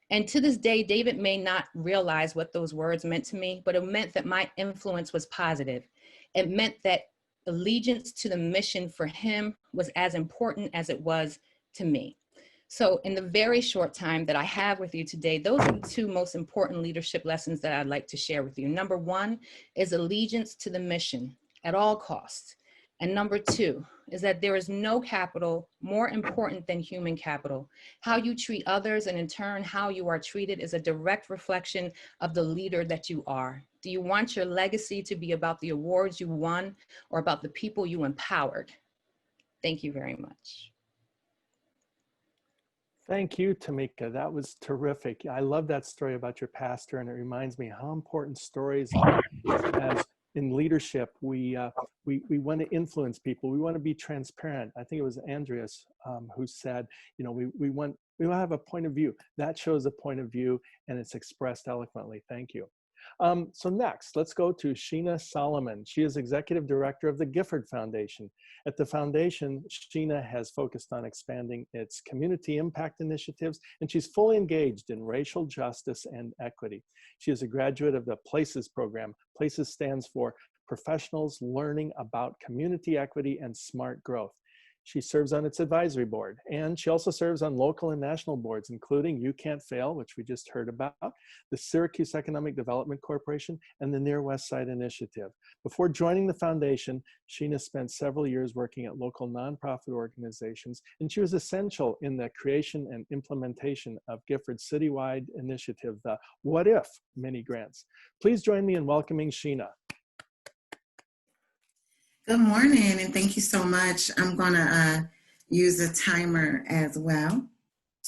And to this day, David may not realize what those words meant to me, but it meant that my influence was positive. It meant that allegiance to the mission for him was as important as it was to me. So in the very short time that I have with you today, those are the 2 most important leadership lessons that I'd like to share with you. Number 1 is allegiance to the mission at all costs. And number 2 is that there is no capital more important than human capital. How you treat others and in turn how you are treated is a direct reflection of the leader that you are. Do you want your legacy to be about the awards you won or about the people you empowered? Thank you very much. Thank you, Tamika. That was terrific. I love that story about your pastor, and it reminds me how important stories are. As in leadership, we want to influence people. We want to be transparent. I think it was Andreas who said, you know, we want to have a point of view. That shows a point of view, and it's expressed eloquently. Thank you. So next, let's go to Sheena Solomon. She is Executive Director of the Gifford Foundation. At the foundation, Sheena has focused on expanding its community impact initiatives, and she's fully engaged in racial justice and equity. She is a graduate of the PLACES program. PLACES stands for Professionals Learning About Community Equity and Smart Growth. She serves on its advisory board, and she also serves on local and national boards, including You Can't Fail, which we just heard about, the Syracuse Economic Development Corporation, and the Near West Side Initiative. Before joining the foundation, Sheena spent several years working at local nonprofit organizations, and she was essential in the creation and implementation of Gifford's citywide initiative, the What If mini grants. Please join me in welcoming Sheena. Good morning, and thank you so much. I'm going to use a timer as well.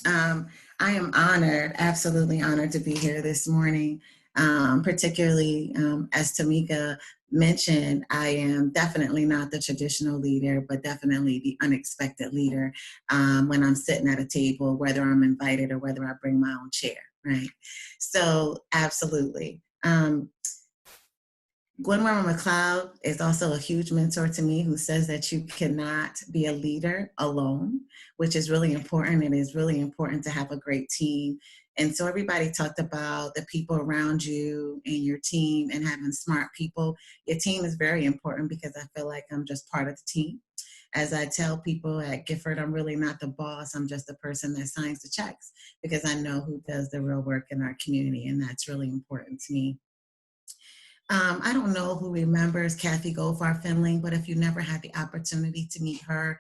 I am honored, absolutely honored to be here this morning, particularly as Tamika mentioned, I am definitely not the traditional leader, but definitely the unexpected leader when I'm sitting at a table, whether I'm invited or whether I bring my own chair, right? So absolutely. Gwenmara McLeod is also a huge mentor to me, who says that you cannot be a leader alone, which is really important. It is really important to have a great team. And so everybody talked about the people around you and your team and having smart people. Your team is very important because I feel like I'm just part of the team. As I tell people at Gifford, I'm really not the boss. I'm just the person that signs the checks because I know who does the real work in our community, and that's really important to me. I don't know who remembers Kathy Goldfarb-Finley, but if you never had the opportunity to meet her,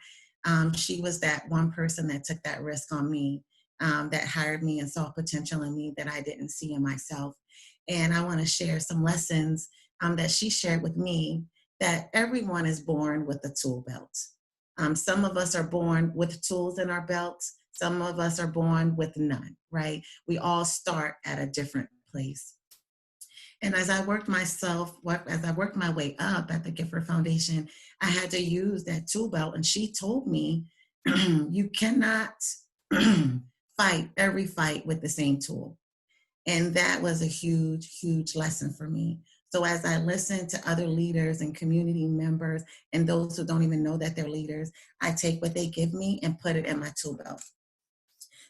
she was that one person that took that risk on me, that hired me and saw potential in me that I didn't see in myself. And I want to share some lessons that she shared with me, that everyone is born with a tool belt. Some of us are born with tools in our belts. Some of us are born with none, right? We all start at a different place. And as I worked my way up at the Gifford Foundation, I had to use that tool belt. And she told me, you cannot fight every fight with the same tool. And that was a huge, huge lesson for me. So as I listen to other leaders and community members and those who don't even know that they're leaders, I take what they give me and put it in my tool belt.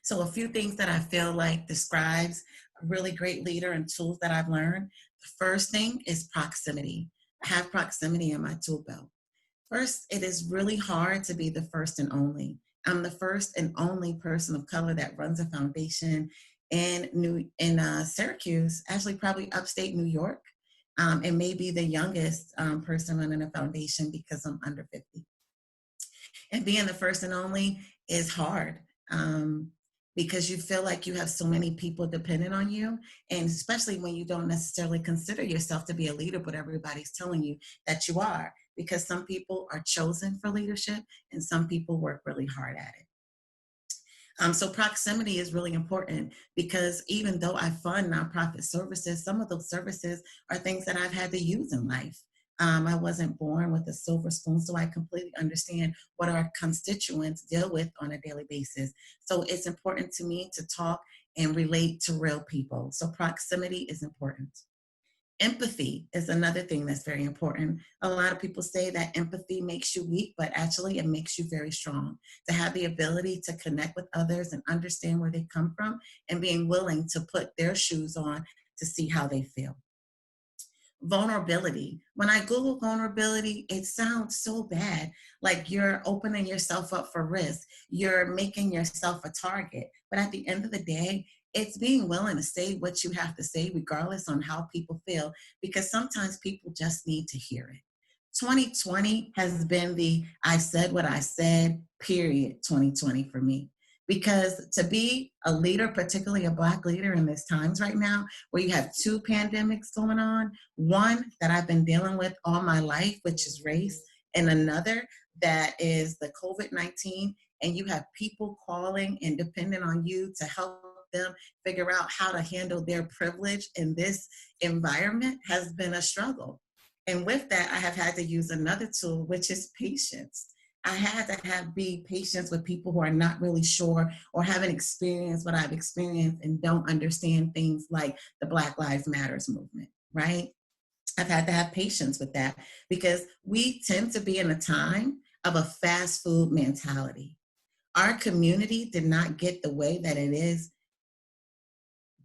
So a few things that I feel like describes a really great leader and tools that I've learned. The first thing is proximity. I have proximity in my tool belt. First, it is really hard to be the first and only. I'm the first and only person of color that runs a foundation in Syracuse, actually probably upstate New York, and maybe the youngest person running a foundation because I'm under 50. And being the first and only is hard. Because you feel like you have so many people dependent on you, and especially when you don't necessarily consider yourself to be a leader, but everybody's telling you that you are, because some people are chosen for leadership and some people work really hard at it. So proximity is really important, because even though I fund nonprofit services, some of those services are things that I've had to use in life. I wasn't born with a silver spoon, so I completely understand what our constituents deal with on a daily basis. So it's important to me to talk and relate to real people. So proximity is important. Empathy is another thing that's very important. A lot of people say that empathy makes you weak, but actually it makes you very strong. To have the ability to connect with others and understand where they come from and being willing to put their shoes on to see how they feel. Vulnerability. When I Google vulnerability, it sounds so bad, like you're opening yourself up for risk. You're making yourself a target. But at the end of the day, it's being willing to say what you have to say, regardless on how people feel, because sometimes people just need to hear it. 2020 has been the I said what I said, period, 2020 for me. Because to be a leader, particularly a Black leader in these times right now, where you have two pandemics going on, one that I've been dealing with all my life, which is race, and another that is the COVID-19, and you have people calling and depending on you to help them figure out how to handle their privilege in this environment has been a struggle. And with that, I have had to use another tool, which is patience. I had to be patient with people who are not really sure or haven't experienced what I've experienced and don't understand things like the Black Lives Matters movement, right? I've had to have patience with that because we tend to be in a time of a fast food mentality. Our community did not get the way that it is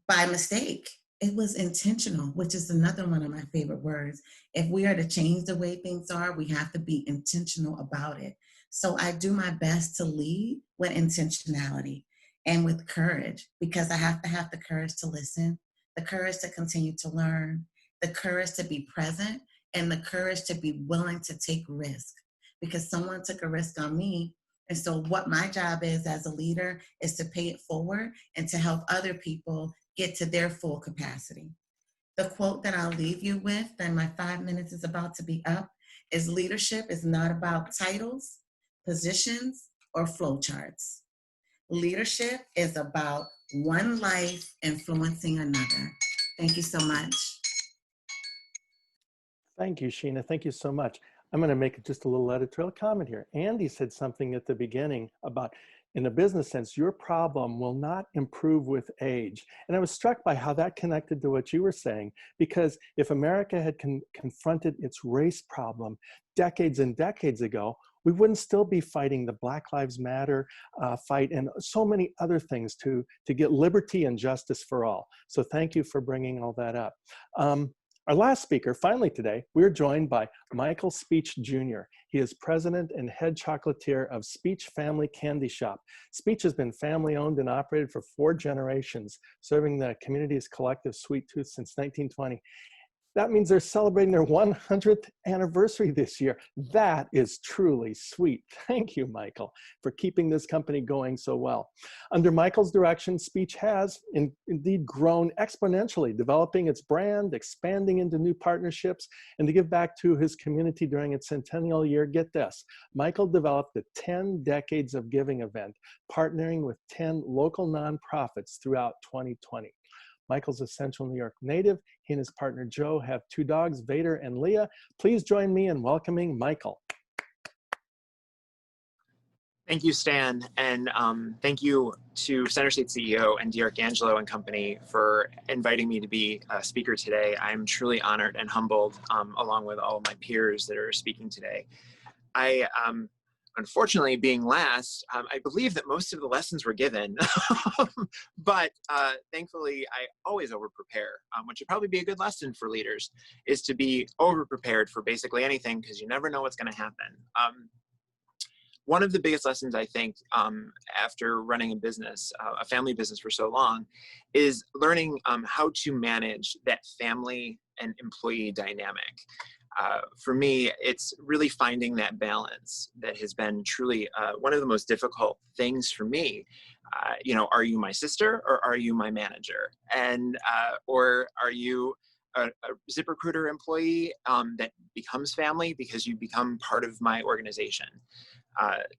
by mistake. It was intentional, which is another one of my favorite words. If we are to change the way things are, we have to be intentional about it. So I do my best to lead with intentionality and with courage, because I have to have the courage to listen, the courage to continue to learn, the courage to be present, and the courage to be willing to take risk, because someone took a risk on me. And so what my job is as a leader is to pay it forward and to help other people get to their full capacity. The quote that I'll leave you with, and my 5 minutes is about to be up, is leadership is not about titles, positions, or flowcharts. Leadership is about one life influencing another. Thank you so much. Thank you, Sheena. Thank you so much. I'm going to make just a little editorial comment here. Andy said something at the beginning about, in a business sense, your problem will not improve with age. And I was struck by how that connected to what you were saying, because if America had confronted its race problem decades and decades ago, we wouldn't still be fighting the Black Lives Matter fight and so many other things to get liberty and justice for all. So thank you for bringing all that up. Our last speaker, finally today, we're joined by Michael Speach Jr. He is president and head chocolatier of Speach Family Candy Shop. Speach has been family owned and operated for 4 generations, serving the community's collective sweet tooth since 1920. That means they're celebrating their 100th anniversary this year. That is truly sweet. Thank you, Michael, for keeping this company going so well. Under Michael's direction, Speach has indeed grown exponentially, developing its brand, expanding into new partnerships, and to give back to his community during its centennial year, get this, Michael developed the 10 Decades of Giving event, partnering with 10 local nonprofits throughout 2020. Michael's a Central New York native. He and his partner Joe have 2 dogs, Vader and Leah. Please join me in welcoming Michael. Thank you, Stan, and thank you to CenterState CEO and D'Arcangelo and company for inviting me to be a speaker today. I'm truly honored and humbled, along with all of my peers that are speaking today. Unfortunately, being last, I believe that most of the lessons were given, but thankfully, I always over-prepare, which would probably be a good lesson for leaders, is to be over-prepared for basically anything, because you never know what's going to happen. One of the biggest lessons, I think, after running a business, a family business for so long, is learning how to manage that family and employee dynamic. For me, it's really finding that balance that has been truly one of the most difficult things for me. You know, are you my sister or are you my manager? And or are you a ZipRecruiter employee that becomes family because you become part of my organization?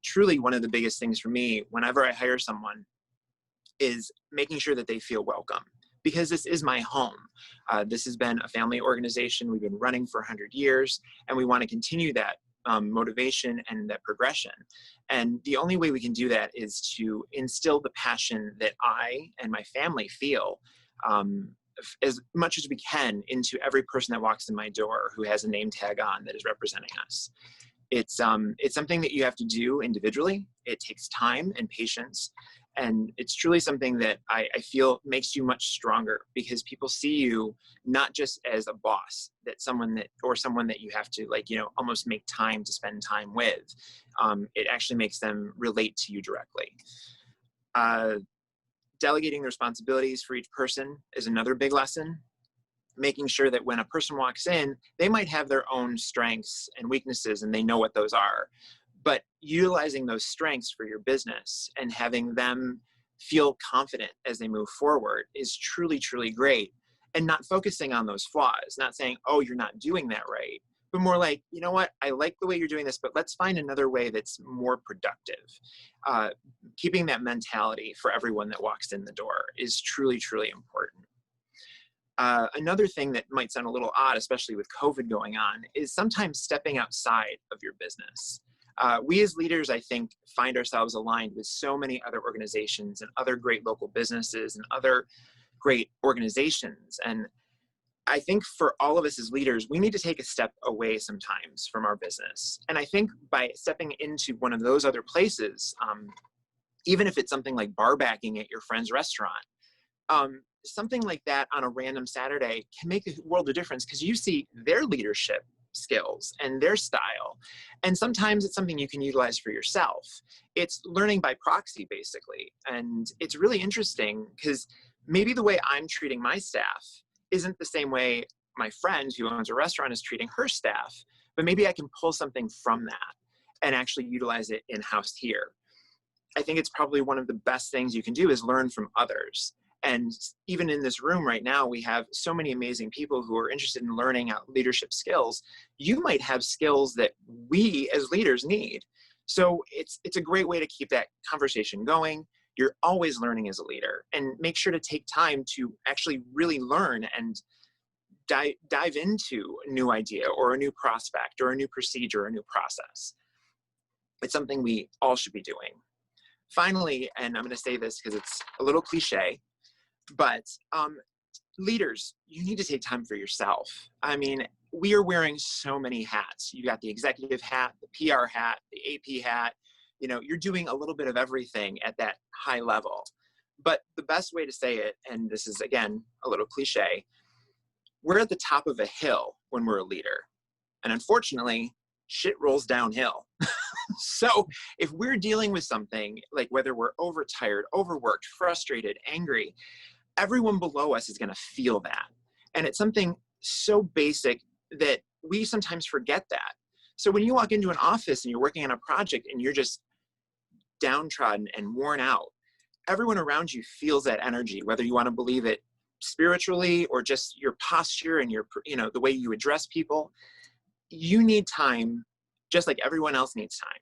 Truly, one of the biggest things for me whenever I hire someone is making sure that they feel welcome, because this is my home. This has been a family organization. We've been running for 100 years, and we want to continue that motivation and that progression. And the only way we can do that is to instill the passion that I and my family feel as much as we can into every person that walks in my door who has a name tag on that is representing us. It's something that you have to do individually. It takes time and patience. And it's truly something that I feel makes you much stronger, because people see you not just as a boss, someone that you have to, like, you know, almost make time to spend time with. It actually makes them relate to you directly. Delegating the responsibilities for each person is another big lesson. Making sure that when a person walks in, they might have their own strengths and weaknesses, and they know what those are. But utilizing those strengths for your business and having them feel confident as they move forward is truly, truly great. And not focusing on those flaws, not saying, oh, you're not doing that right, but more like, you know what, I like the way you're doing this, but let's find another way that's more productive. Keeping that mentality for everyone that walks in the door is truly, truly important. Another thing that might sound a little odd, especially with COVID going on, is sometimes stepping outside of your business. We as leaders, I think, find ourselves aligned with so many other organizations and other great local businesses and other great organizations. And I think for all of us as leaders, we need to take a step away sometimes from our business. And I think by stepping into one of those other places, even if it's something like bar backing at your friend's restaurant, something like that on a random Saturday can make a world of difference because you see their leadership skills and their style. And sometimes it's something you can utilize for yourself. It's learning by proxy, basically. And it's really interesting because maybe the way I'm treating my staff isn't the same way my friend who owns a restaurant is treating her staff, but maybe I can pull something from that and actually utilize it in-house here. I think it's probably one of the best things you can do is learn from others. And even in this room right now, we have so many amazing people who are interested in learning out leadership skills. You might have skills that we as leaders need. So it's a great way to keep that conversation going. You're always learning as a leader, and make sure to take time to actually really learn and dive into a new idea or a new prospect or a new procedure or a new process. It's something we all should be doing. Finally, and I'm going to say this because it's a little cliche, but leaders, you need to take time for yourself. I mean, we are wearing so many hats. You got the executive hat, the PR hat, the AP hat. You know, you're doing a little bit of everything at that high level. But the best way to say it, and this is, again, a little cliche, we're at the top of a hill when we're a leader. And unfortunately, shit rolls downhill. So if we're dealing with something, like whether we're overtired, overworked, frustrated, angry, everyone below us is going to feel that. And it's something so basic that we sometimes forget that. So when you walk into an office and you're working on a project and you're just downtrodden and worn out, everyone around you feels that energy, whether you want to believe it spiritually or just your posture and your, you know, the way you address people. You need time just like everyone else needs time.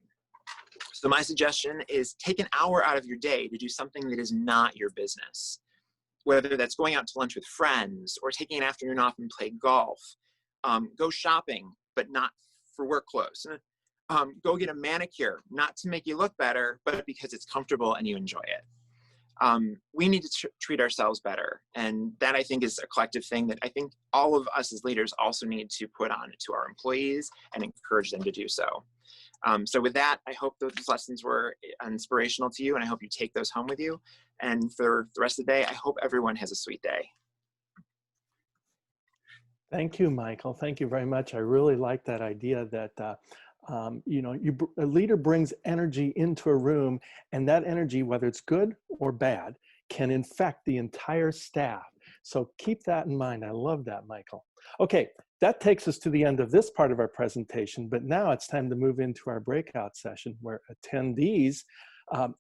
So my suggestion is take an hour out of your day to do something that is not your business. Whether that's going out to lunch with friends or taking an afternoon off and play golf, go shopping, but not for work clothes. Go get a manicure, not to make you look better, but because it's comfortable and you enjoy it. We need to treat ourselves better. And that, I think, is a collective thing that I think all of us as leaders also need to put on to our employees and encourage them to do so. So with that, I hope those lessons were inspirational to you, and I hope you take those home with you. And for the rest of the day, I hope everyone has a sweet day. Thank you, Michael. Thank you very much. I really like that idea that you know, a leader brings energy into a room, and that energy, whether it's good or bad, can infect the entire staff. So keep that in mind. I love that, Michael. Okay, that takes us to the end of this part of our presentation, but now it's time to move into our breakout session where attendees,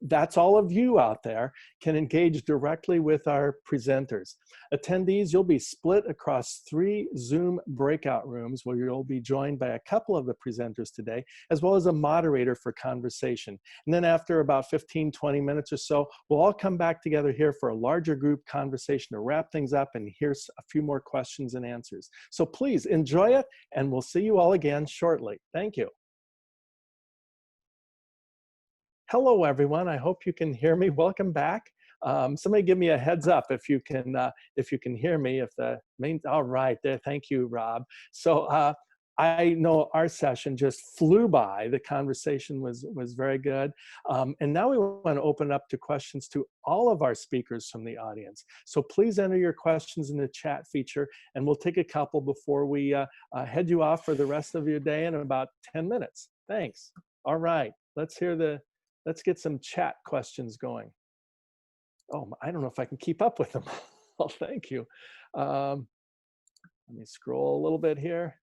that's all of you out there, can engage directly with our presenters. Attendees, you'll be split across 3 Zoom breakout rooms where you'll be joined by a couple of the presenters today, as well as a moderator for conversation. And then after about 15, 20 minutes or so, we'll all come back together here for a larger group conversation to wrap things up and hear a few more questions and answers. So please enjoy it, and we'll see you all again shortly. Thank you. Hello, everyone. I hope you can hear me. Welcome back. Somebody give me a heads up if you can hear me. If the main, all right, there. Thank you, Rob. So I know our session just flew by. The conversation was very good. And now we want to open up to questions to all of our speakers from the audience. So please enter your questions in the chat feature, and we'll take a couple before we head you off for the rest of your day in about 10 minutes. Thanks. All right, let's get some chat questions going. Oh, I don't know if I can keep up with them. Oh, thank you. Let me scroll a little bit here.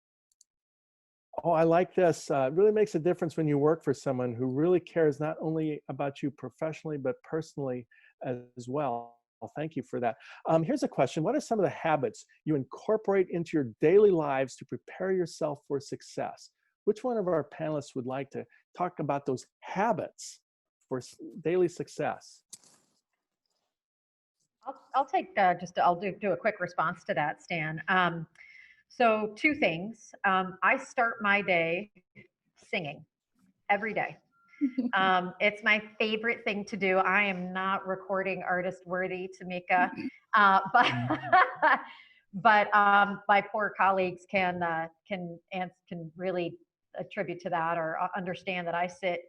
Oh, I like this. It really makes a difference when you work for someone who really cares not only about you professionally, but personally as well. Well, thank you for that. Here's a question. What are some of the habits you incorporate into your daily lives to prepare yourself for success? Which one of our panelists would like to talk about those habits for daily success? I'll take I'll do a quick response to that, Stan. So 2 things. I start my day singing. every day. It's my favorite thing to do. I am not recording artist worthy, Tamika, but but my poor colleagues can really attribute to that or understand that I sit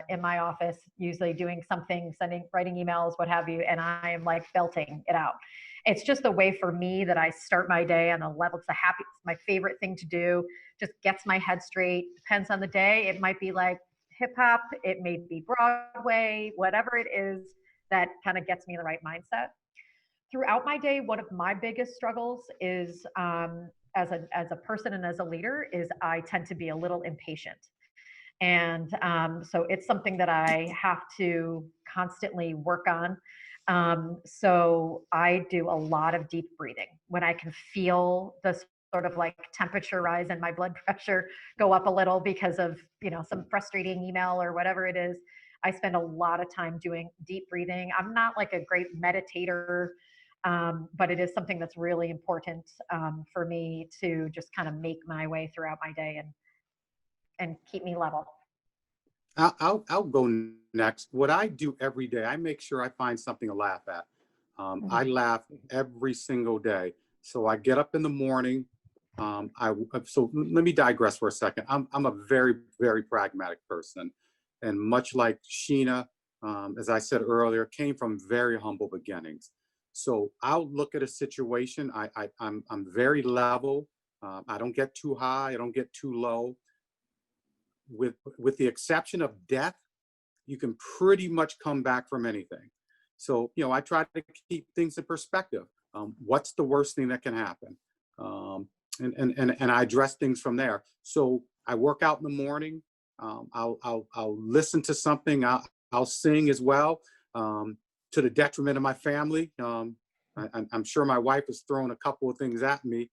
in my office usually doing something, writing emails, what have you, and I am like belting it out. It's just a way for me that I start my day on a level. It's my favorite thing to do. Just gets my head straight. Depends on the day. It might be like hip hop. It may be Broadway. Whatever it is that kind of gets me in the right mindset. Throughout my day, one of my biggest struggles is as a person and as a leader is I tend to be a little impatient. And so it's something that I have to constantly work on. So I do a lot of deep breathing when I can feel the sort of like temperature rise and my blood pressure go up a little because of, some frustrating email or whatever it is. I spend a lot of time doing deep breathing. I'm not like a great meditator, but it is something that's really important for me to just kind of make my way throughout my day and keep me level. I'll go next. What I do every day, I make sure I find something to laugh at. I laugh every single day. So I get up in the morning. So let me digress for a second. I'm a very, very pragmatic person. And much like Sheena, as I said earlier, came from very humble beginnings. So I'll look at a situation. I'm very level. I don't get too high. I don't get too low. With the exception of death, you can pretty much come back from anything. So, I try to keep things in perspective. What's the worst thing that can happen? And I address things from there. So I work out in the morning. I'll listen to something. I'll sing as well, to the detriment of my family. I'm sure my wife has thrown a couple of things at me.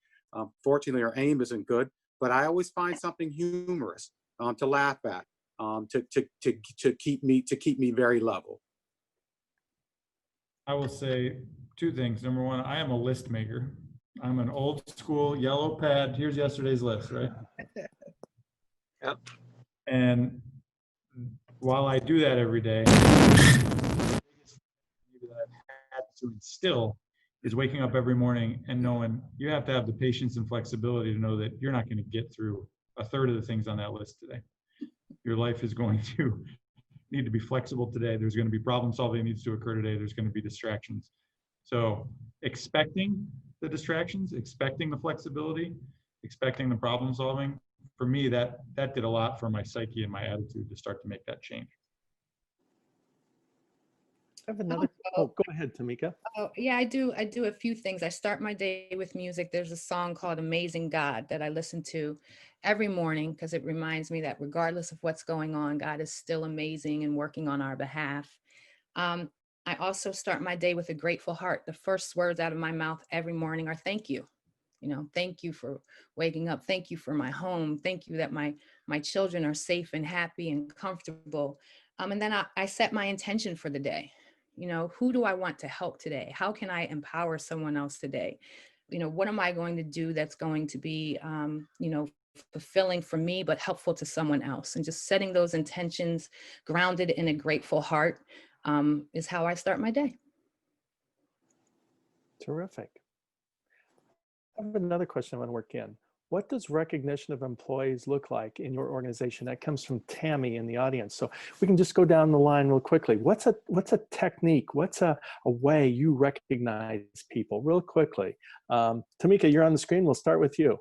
Fortunately, her aim isn't good, but I always find something humorous to laugh at, to keep me very level. I will say two things. Number one, I am a list maker. I'm an old school yellow pad. Here's yesterday's list, right? Yep. And while I do that every day, that I've had to instill is waking up every morning and knowing you have to have the patience and flexibility to know that you're not going to get through a third of the things on that list today. Your life is going to need to be flexible today. There's going to be problem solving that needs to occur today. There's going to be distractions. So expecting the distractions, expecting the flexibility, expecting the problem solving, for me, that did a lot for my psyche and my attitude to start to make that change. I have another. Oh, go ahead, Tamika. Oh, yeah, I do a few things. I start my day with music. There's a song called Amazing God that I listen to every morning because it reminds me that regardless of what's going on, God is still amazing and working on our behalf. I also start my day with a grateful heart. The first words out of my mouth every morning are thank you. Thank you for waking up. Thank you for my home. Thank you that my children are safe and happy and comfortable. And then I set my intention for the day. Who do I want to help today? How can I empower someone else today? What am I going to do that's going to be, fulfilling for me, but helpful to someone else? And just setting those intentions grounded in a grateful heart is how I start my day. Terrific. I have another question I want to work in. What does recognition of employees look like in your organization? That comes from Tammy in the audience. So we can just go down the line real quickly. What's a technique? What's a way you recognize people real quickly? Tamika, you're on the screen. We'll start with you.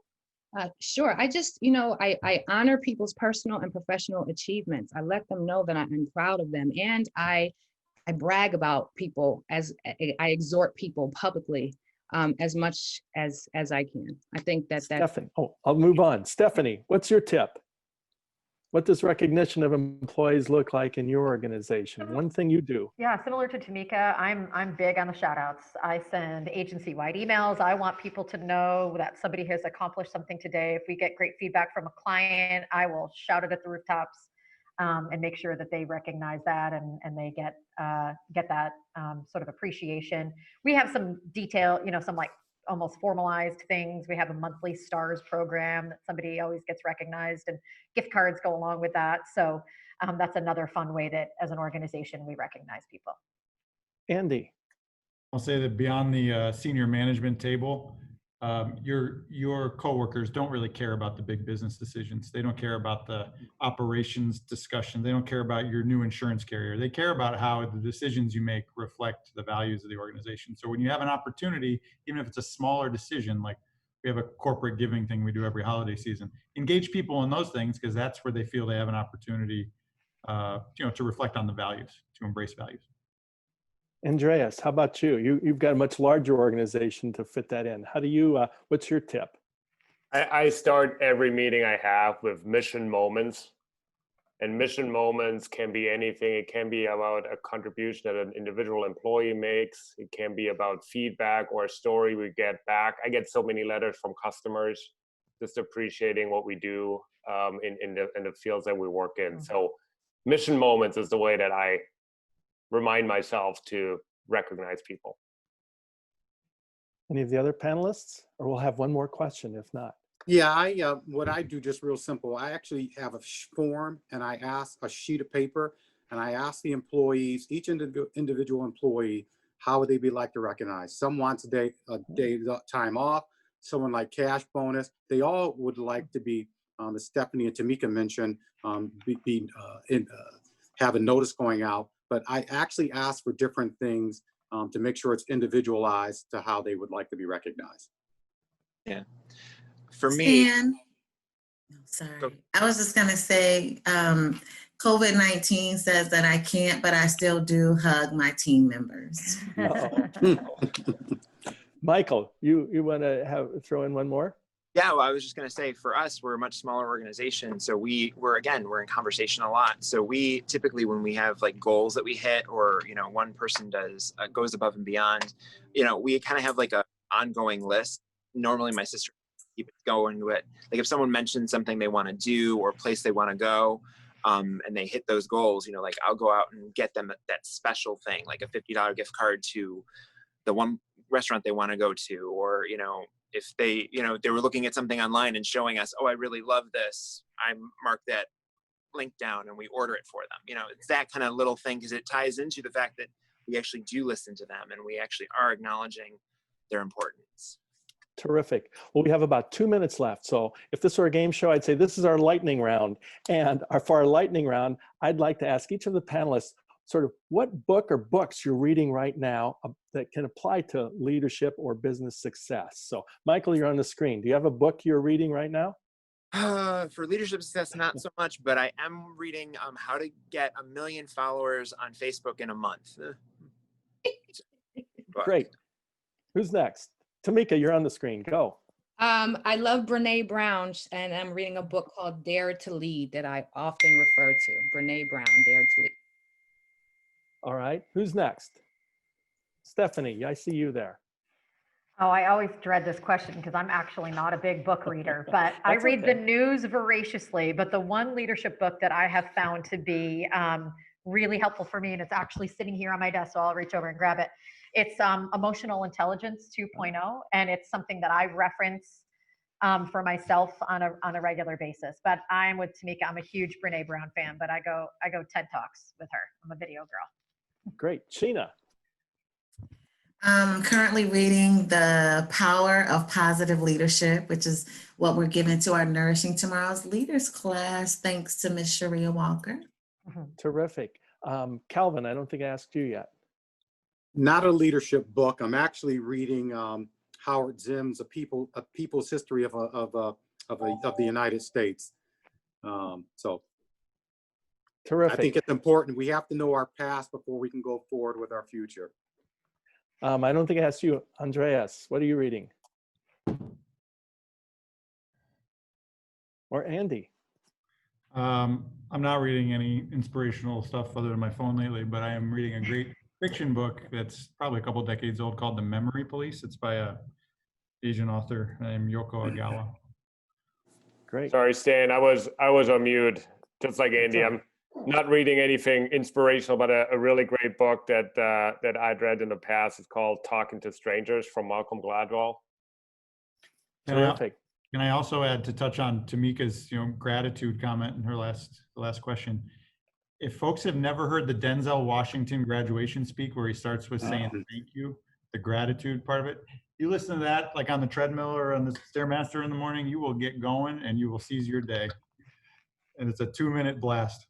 Sure. I just, I honor people's personal and professional achievements. I let them know that I'm proud of them. And I brag about people as I exhort people publicly as much as I can. I think that Stephanie, I'll move on. Stephanie, what's your tip? What does recognition of employees look like in your organization? One thing you do. Yeah, similar to Tamika, I'm big on the shout outs. I send agency-wide emails. I want people to know that somebody has accomplished something today. If we get great feedback from a client, I will shout it at the rooftops and make sure that they recognize that and they get that sort of appreciation. We have some detail, some like almost formalized things. We have a monthly stars program that somebody always gets recognized, and gift cards go along with that. So that's another fun way that as an organization we recognize people. Andy. I'll say that beyond the senior management table, your coworkers don't really care about the big business decisions. They don't care about the operations discussion. They don't care about your new insurance carrier. They care about how the decisions you make reflect the values of the organization. So when you have an opportunity, even if it's a smaller decision, like we have a corporate giving thing we do every holiday season, engage people in those things because that's where they feel they have an opportunity, to reflect on the values, to embrace values. Andreas, how about you? You've got a much larger organization to fit that in. How do you, what's your tip? I start every meeting I have with mission moments. And mission moments can be anything. It can be about a contribution that an individual employee makes. It can be about feedback or a story we get back. I get so many letters from customers just appreciating what we do in the fields that we work in. So mission moments is the way that I remind myself to recognize people. Any of the other panelists? Or we'll have one more question if not. Yeah, what I do just real simple. I actually have a form and I ask a sheet of paper and I ask the employees, each individual employee, how would they be like to recognize? Some wants a day time off, someone like cash bonus. They all would like to be, as Stephanie and Tamika mentioned, have a notice going out. But I actually ask for different things to make sure it's individualized to how they would like to be recognized. Yeah. For me, sorry. I was just gonna say, COVID-19 says that I can't, but I still do hug my team members. Michael, you want to throw in one more? Yeah, well, I was just going to say, for us, we're a much smaller organization. So we're in conversation a lot. So we typically, when we have like goals that we hit, or, one person goes above and beyond, we kind of have like a ongoing list. Normally my sister keep it going with, like if someone mentions something they want to do or a place they want to go, and they hit those goals, like I'll go out and get them that special thing, like a $50 gift card to the one restaurant they want to go to, or, if they, they were looking at something online and showing us, oh, I really love this, I mark that link down and we order it for them. It's that kind of little thing, because it ties into the fact that we actually do listen to them and we actually are acknowledging their importance. Terrific. Well, we have about 2 minutes left. So if this were a game show, I'd say this is our lightning round. And for our lightning round, I'd like to ask each of the panelists sort of what book or books you're reading right now that can apply to leadership or business success. So Michael, you're on the screen. Do you have a book you're reading right now? For leadership success, not so much, but I am reading How to Get 1 Million Followers on Facebook in a Month. Great. Who's next? Tamika, you're on the screen. Go. I love Brene Brown, and I'm reading a book called Dare to Lead that I often refer to. Brene Brown, Dare to Lead. All right. Who's next? Stephanie, I see you there. Oh, I always dread this question because I'm actually not a big book reader, but I read the news voraciously. But the one leadership book that I have found to be really helpful for me, and it's actually sitting here on my desk, so I'll reach over and grab it. It's Emotional Intelligence 2.0, and it's something that I reference for myself on a regular basis. But I'm with Tamika. I'm a huge Brene Brown fan, but I go TED Talks with her. I'm a video girl. Great. Sheena. I'm currently reading The Power of Positive Leadership, which is what we're giving to our Nourishing Tomorrow's Leaders class, thanks to Ms. Sharia Walker. Terrific. Calvin, I don't think I asked you yet. Not a leadership book. I'm actually reading Howard Zimm's A People's History of the United States. So terrific. I think it's important. We have to know our past before we can go forward with our future. I don't think I asked you, Andreas. What are you reading? Or Andy? I'm not reading any inspirational stuff other than my phone lately, but I am reading a great fiction book that's probably a couple decades old called The Memory Police. It's by a Asian author named Yoko Agawa. Great. Sorry, Stan, I was on mute, just like Andy. I'm not reading anything inspirational, but a really great book that I'd read in the past is called Talking to Strangers from Malcolm Gladwell. Terrific. Can I also add, to touch on Tamika's gratitude comment in her last question? if folks have never heard the Denzel Washington graduation speak where he starts with saying thank you, the gratitude part of it, you listen to that like on the treadmill or on the Stairmaster in the morning, you will get going and you will seize your day. And it's a 2-minute blast.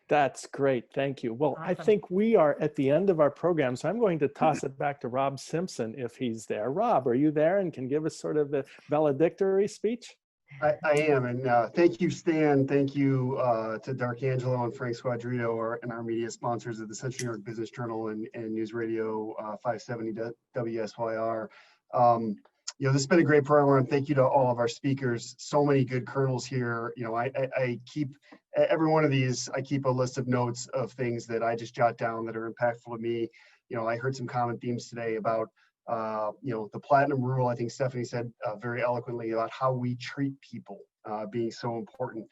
That's great. Thank you. Well, I Awesome. think we are at the end of our program, so I'm going to toss it back to Rob Simpson if he's there. Rob, are you there and can give us sort of a valedictory speech? I am, and thank you, Stan. Thank you to D'Arcangelo and Frank Squadrito and our media sponsors of the Central New York Business Journal and News Radio 570 WSYR. You know, this has been a great program. Thank you to all of our speakers. So many good kernels here. You know, I keep every one of these. I keep a list of notes of things that I just jot down that are impactful to me. You know, I heard some common themes today about you know, the platinum rule. I think Stephanie said very eloquently about how we treat people being so important.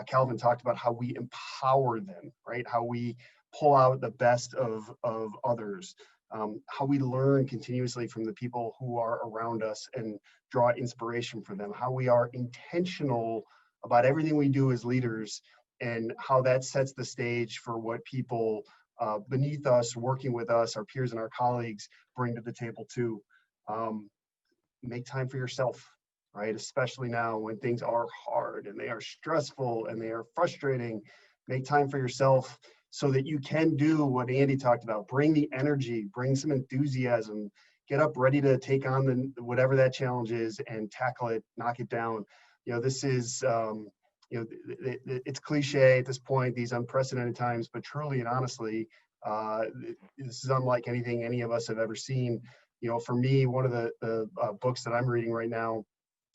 Calvin talked about how we empower them, right? How we pull out the best of others. How we learn continuously from the people who are around us and draw inspiration for them. How we are intentional about everything we do as leaders and how that sets the stage for what people beneath us, working with us, our peers and our colleagues bring to the table too. Make time for yourself, right? Especially now when things are hard and they are stressful and they are frustrating. Make time for yourself so that you can do what Andy talked about. Bring the energy, bring some enthusiasm, get up ready to take on whatever that challenge is and tackle it, knock it down. You know, this is, you know, it's cliche at this point, these unprecedented times, but truly and honestly, this is unlike anything any of us have ever seen. You know, for me, one of the books that I'm reading right now,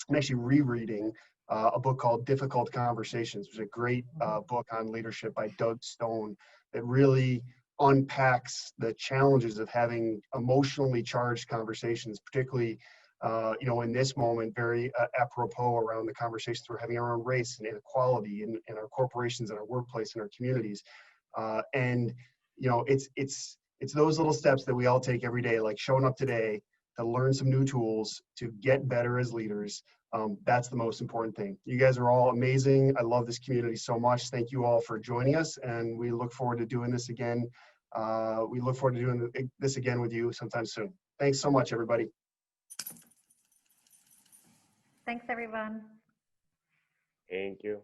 I'm actually rereading a book called Difficult Conversations, which is a great book on leadership by Doug Stone that really unpacks the challenges of having emotionally charged conversations, particularly you know, in this moment, very apropos around the conversations we're having around race and inequality in our corporations, in our workplace, in our communities. And, you know, it's those little steps that we all take every day, like showing up today to learn some new tools, to get better as leaders. That's the most important thing. You guys are all amazing. I love this community so much. Thank you all for joining us, and we look forward to doing this again. We look forward to doing this again with you sometime soon. Thanks so much, everybody. Thanks, everyone. Thank you.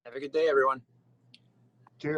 Have a good day, everyone.